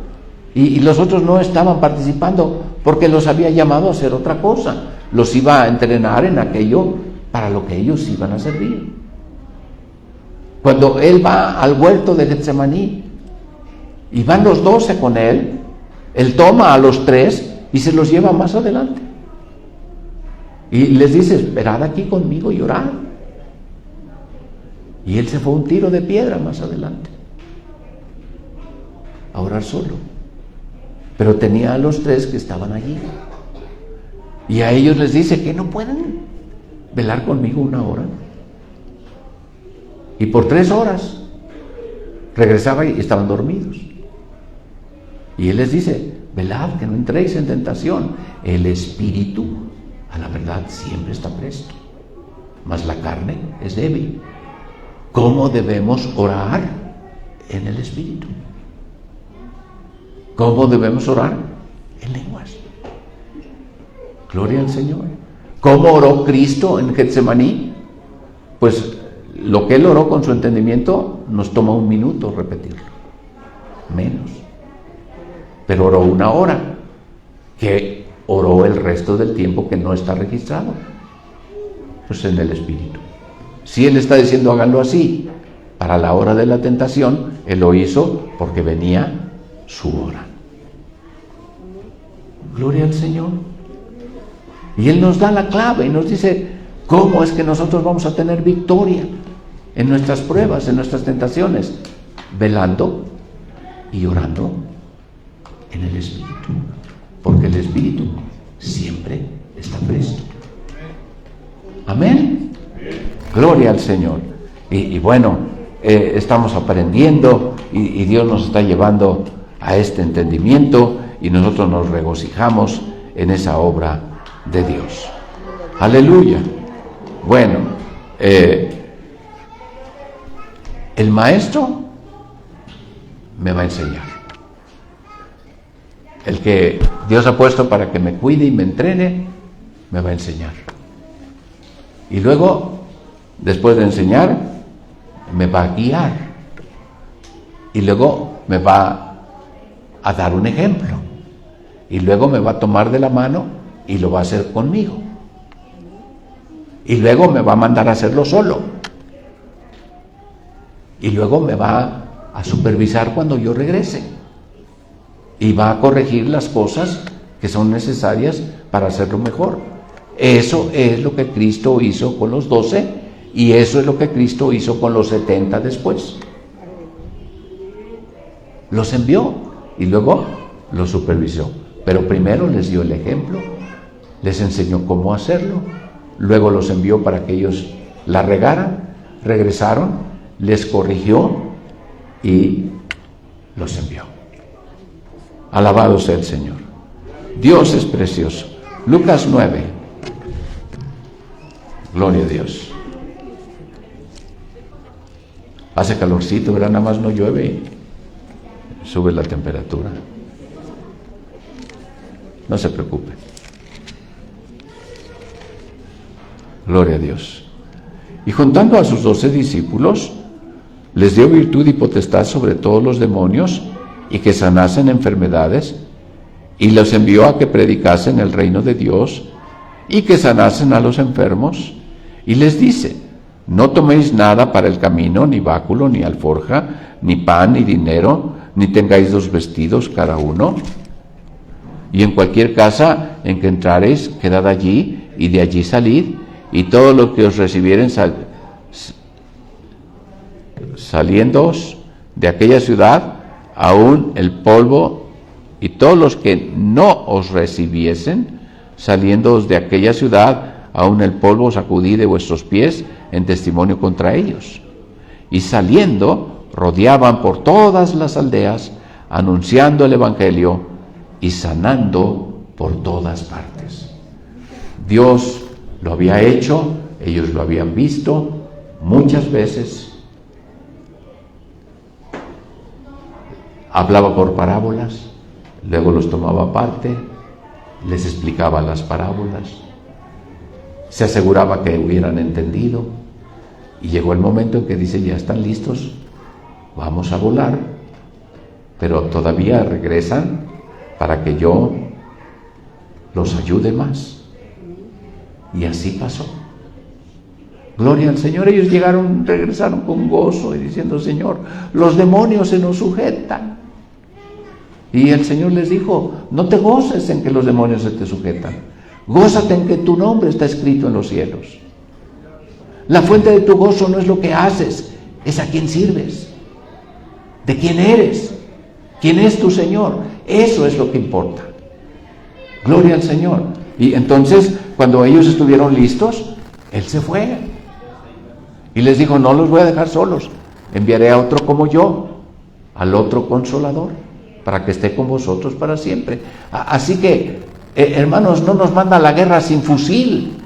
y los otros no estaban participando porque los había llamado a hacer otra cosa. Los iba a entrenar en aquello para lo que ellos iban a servir. Cuando Él va al huerto de Getsemaní y van los 12 con Él, Él toma a los 3 y se los lleva más adelante. Y les dice, esperad aquí conmigo y orad. Y Él se fue a un tiro de piedra más adelante, a orar solo. Pero tenía a los 3 que estaban allí. Y a ellos les dice, ¿que no pueden velar conmigo 1 hora? Y por 3 horas regresaba y estaban dormidos. Y Él les dice, velad que no entréis en tentación. El espíritu, a la verdad, siempre está presto, mas la carne es débil. ¿Cómo debemos orar en el espíritu? ¿Cómo debemos orar? En lenguas. Gloria al Señor. ¿Cómo oró Cristo en Getsemaní? Pues lo que Él oró con su entendimiento nos toma 1 minuto repetirlo, menos. Pero oró 1 hora, que oró el resto del tiempo que no está registrado, pues en el Espíritu. Si Él está diciendo háganlo así, para la hora de la tentación, Él lo hizo porque venía su hora. Gloria al Señor. Y Él nos da la clave y nos dice cómo es que nosotros vamos a tener victoria en nuestras pruebas, en nuestras tentaciones, velando y orando en el Espíritu, porque el Espíritu siempre está presto. Amén. Gloria al Señor. Y bueno, estamos aprendiendo y Dios nos está llevando a este entendimiento y nosotros nos regocijamos en esa obra de Dios. Aleluya. Bueno, el maestro me va a enseñar. el que Dios ha puesto para que me cuide y me entrene, me va a enseñar. Y luego, después de enseñar, me va a guiar. Y luego me va a dar un ejemplo. Y luego me va a tomar de la mano y lo va a hacer conmigo. Y luego me va a mandar a hacerlo solo. Y luego me va a supervisar cuando yo regrese. Y va a corregir las cosas que son necesarias para hacerlo mejor. Eso es lo que Cristo hizo con los 12 y eso es lo que Cristo hizo con los 70 después. Los envió y luego los supervisó. Pero primero les dio el ejemplo, les enseñó cómo hacerlo, luego los envió para que ellos la regaran, regresaron, les corrigió y los envió. Alabado sea el Señor. Dios es precioso. Lucas 9. Gloria a Dios. Hace calorcito, ¿verdad? Nada más no llueve y sube la temperatura. No se preocupe. Gloria a Dios. Y juntando a sus 12 discípulos, les dio virtud y potestad sobre todos los demonios y que sanasen enfermedades, y los envió a que predicasen el reino de Dios y que sanasen a los enfermos. Y les dice: no toméis nada para el camino, ni báculo, ni alforja, ni pan, ni dinero, ni tengáis 2 vestidos cada uno. Y en cualquier casa en que entrareis, quedad allí, y de allí salid, y todo lo que os recibieren saliéndoos de aquella ciudad, aún el polvo, y todos los que no os recibiesen, saliéndoos de aquella ciudad, aún el polvo sacudid de vuestros pies en testimonio contra ellos. Y saliendo, rodeaban por todas las aldeas, anunciando el evangelio y sanando por todas partes. Dios lo había hecho, ellos lo habían visto muchas veces. Hablaba por parábolas, luego los tomaba aparte, les explicaba las parábolas, se aseguraba que hubieran entendido, y llegó el momento en que dice: ya están listos, vamos a volar, pero todavía regresan para que yo los ayude más. Y así pasó. Gloria al Señor. Ellos regresaron con gozo y diciendo: Señor, los demonios se nos sujetan. Y el Señor les dijo: no te goces en que los demonios se te sujetan, gózate en que tu nombre está escrito en los cielos. La fuente de tu gozo no es lo que haces, es a quién sirves, de quién eres, quién es tu Señor. Eso es lo que importa. Gloria al Señor. Y entonces, cuando ellos estuvieron listos, Él se fue y les dijo: no los voy a dejar solos, enviaré a otro como yo, al otro Consolador, para que esté con vosotros para siempre. Así que, hermanos, no nos manda a la guerra sin fusil.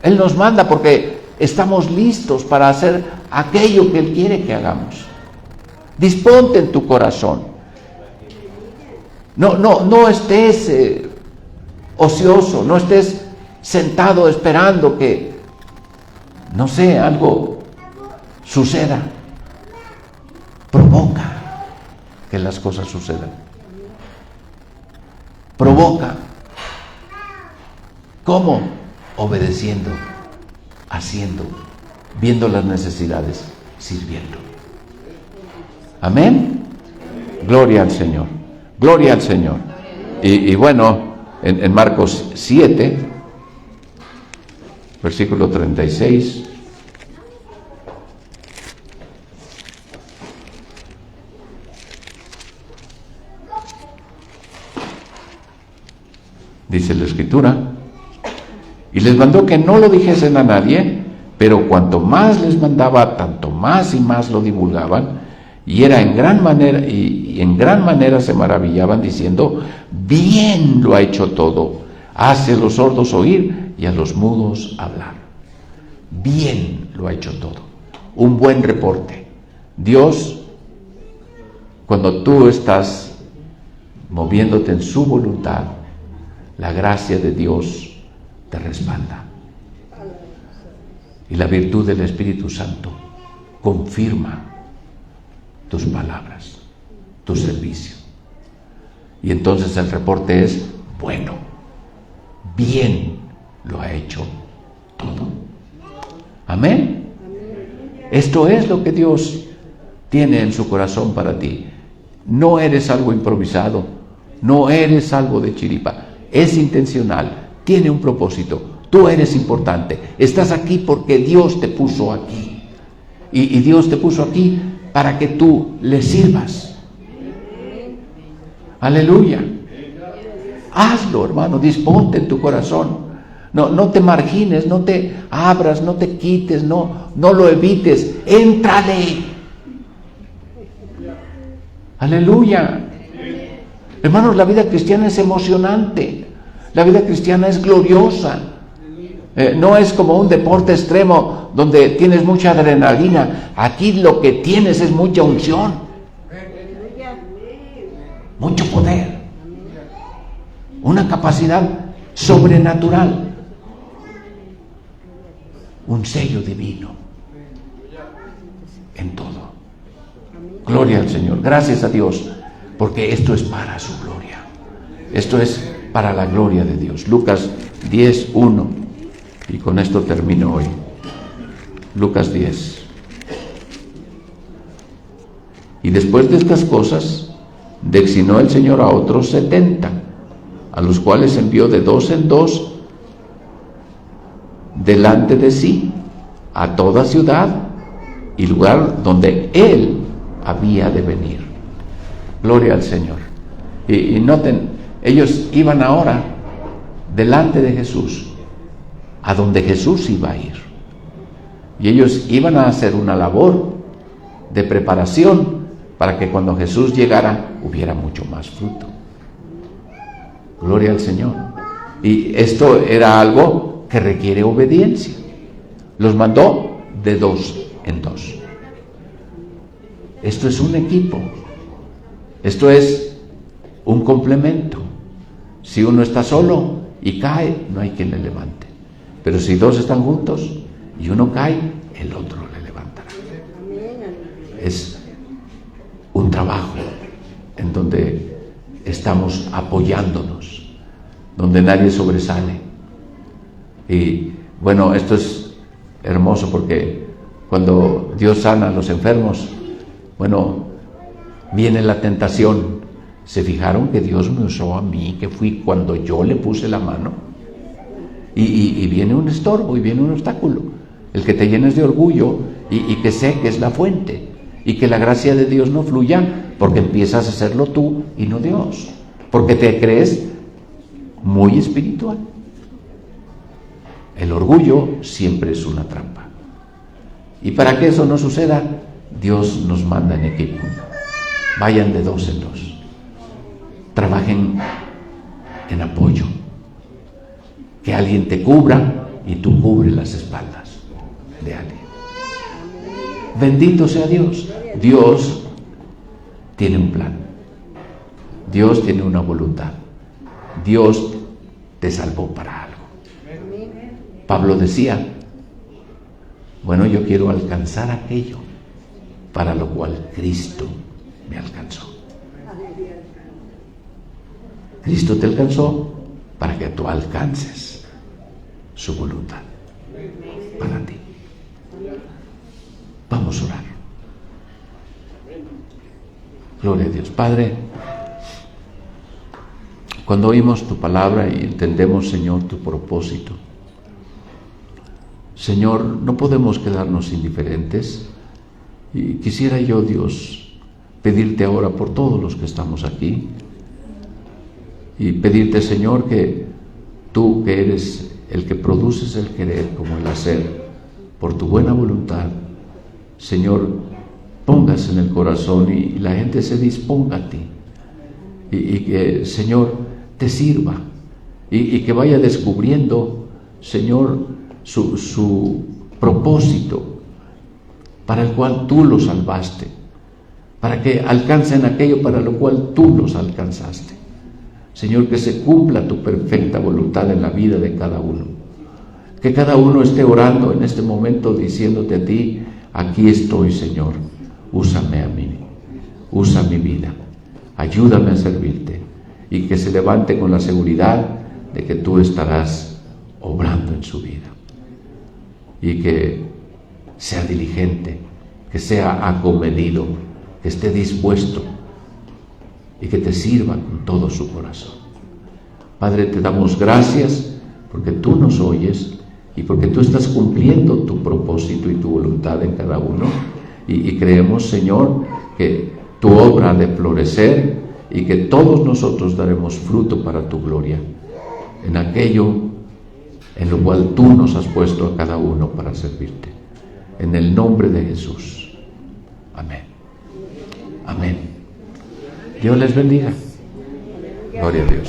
Él nos manda porque estamos listos para hacer aquello que Él quiere que hagamos. Disponte en tu corazón. No estés ocioso, no estés sentado esperando que, no sé, algo suceda. Provoca que las cosas sucedan. Provoca. ¿Cómo? Obedeciendo, haciendo, viendo las necesidades, sirviendo. Amén. Gloria al Señor. Gloria al Señor. Y bueno, en Marcos 7, versículo 36. Dice la Escritura: y les mandó que no lo dijesen a nadie, pero cuanto más les mandaba, tanto más y más lo divulgaban, y en gran manera se maravillaban, diciendo: bien lo ha hecho todo, hace a los sordos oír y a los mudos hablar. Bien lo ha hecho todo. Un buen reporte. Dios, cuando tú estás moviéndote en su voluntad, la gracia de Dios te respalda. Y la virtud del Espíritu Santo confirma tus palabras, tu servicio. Y entonces el reporte es bueno, bien lo ha hecho todo. Amén. Esto es lo que Dios tiene en su corazón para ti. No eres algo improvisado, no eres algo de chiripa, es intencional, tiene un propósito. Tú eres importante, estás aquí porque Dios te puso aquí. Y Dios te puso aquí para que tú le sirvas. Aleluya. Hazlo, hermano, disponte en tu corazón. No te margines, no te abras, no te quites, no lo evites. Éntrale. Aleluya. Hermanos, la vida cristiana es emocionante. La vida cristiana es gloriosa. No es como un deporte extremo donde tienes mucha adrenalina. Aquí lo que tienes es mucha unción, mucho poder, una capacidad sobrenatural, un sello divino en todo. Gloria al Señor. Gracias a Dios, porque esto es para su gloria. Esto es para la gloria de Dios. Lucas 10:1. Y con esto termino hoy. Lucas 10. Y después de estas cosas, designó el Señor a otros 70, a los cuales envió de 2 en 2 delante de sí, a toda ciudad y lugar donde Él había de venir. Gloria al Señor. Y noten, ellos iban ahora delante de Jesús, a donde Jesús iba a ir. Y ellos iban a hacer una labor de preparación para que cuando Jesús llegara hubiera mucho más fruto. Gloria al Señor. Y esto era algo que requiere obediencia. Los mandó de 2 en 2. Esto es un equipo. Esto es un complemento. Si uno está solo y cae, no hay quien le levante. Pero si 2 están juntos y uno cae, el otro le levantará. Es un trabajo en donde estamos apoyándonos, donde nadie sobresale. Y bueno, esto es hermoso porque cuando Dios sana a los enfermos, bueno, viene la tentación. ¿Se fijaron que Dios me usó a mí, que fui cuando yo le puse la mano? Y viene un estorbo y viene un obstáculo, el que te llenes de orgullo y que seques la fuente y que la gracia de Dios no fluya porque empiezas a hacerlo tú y no Dios, porque te crees muy espiritual. El orgullo siempre es una trampa, y para que eso no suceda, Dios nos manda en equipo. Vayan de 2 en 2, trabajen en apoyo, que alguien te cubra y tú cubres las espaldas de alguien. Bendito sea Dios. Dios tiene un plan. Dios tiene una voluntad. Dios te salvó para algo. Pablo decía, bueno, yo quiero alcanzar aquello para lo cual Cristo me alcanzó. Cristo te alcanzó para que tú alcances su voluntad para ti. Vamos a orar. Gloria a Dios. Padre, cuando oímos tu palabra y entendemos, Señor, tu propósito, Señor, no podemos quedarnos indiferentes. Y quisiera yo, Dios, pedirte ahora por todos los que estamos aquí y pedirte, Señor, que tú, que eres el que produces el querer como el hacer, por tu buena voluntad, Señor, pongas en el corazón y la gente se disponga a ti y que, Señor, te sirva y que vaya descubriendo, Señor, su propósito para el cual tú los salvaste, para que alcancen aquello para lo cual tú los alcanzaste. Señor, que se cumpla tu perfecta voluntad en la vida de cada uno. Que cada uno esté orando en este momento diciéndote a ti: aquí estoy, Señor, úsame a mí, usa mi vida, ayúdame a servirte, y que se levante con la seguridad de que tú estarás obrando en su vida, y que sea diligente, que sea acomedido, que esté dispuesto y que te sirva con todo su corazón. Padre, te damos gracias porque tú nos oyes y porque tú estás cumpliendo tu propósito y tu voluntad en cada uno, y creemos, Señor, que tu obra ha de florecer y que todos nosotros daremos fruto para tu gloria en aquello en lo cual tú nos has puesto a cada uno para servirte. En el nombre de Jesús. Amén. Amén. Dios les bendiga. Gloria a Dios.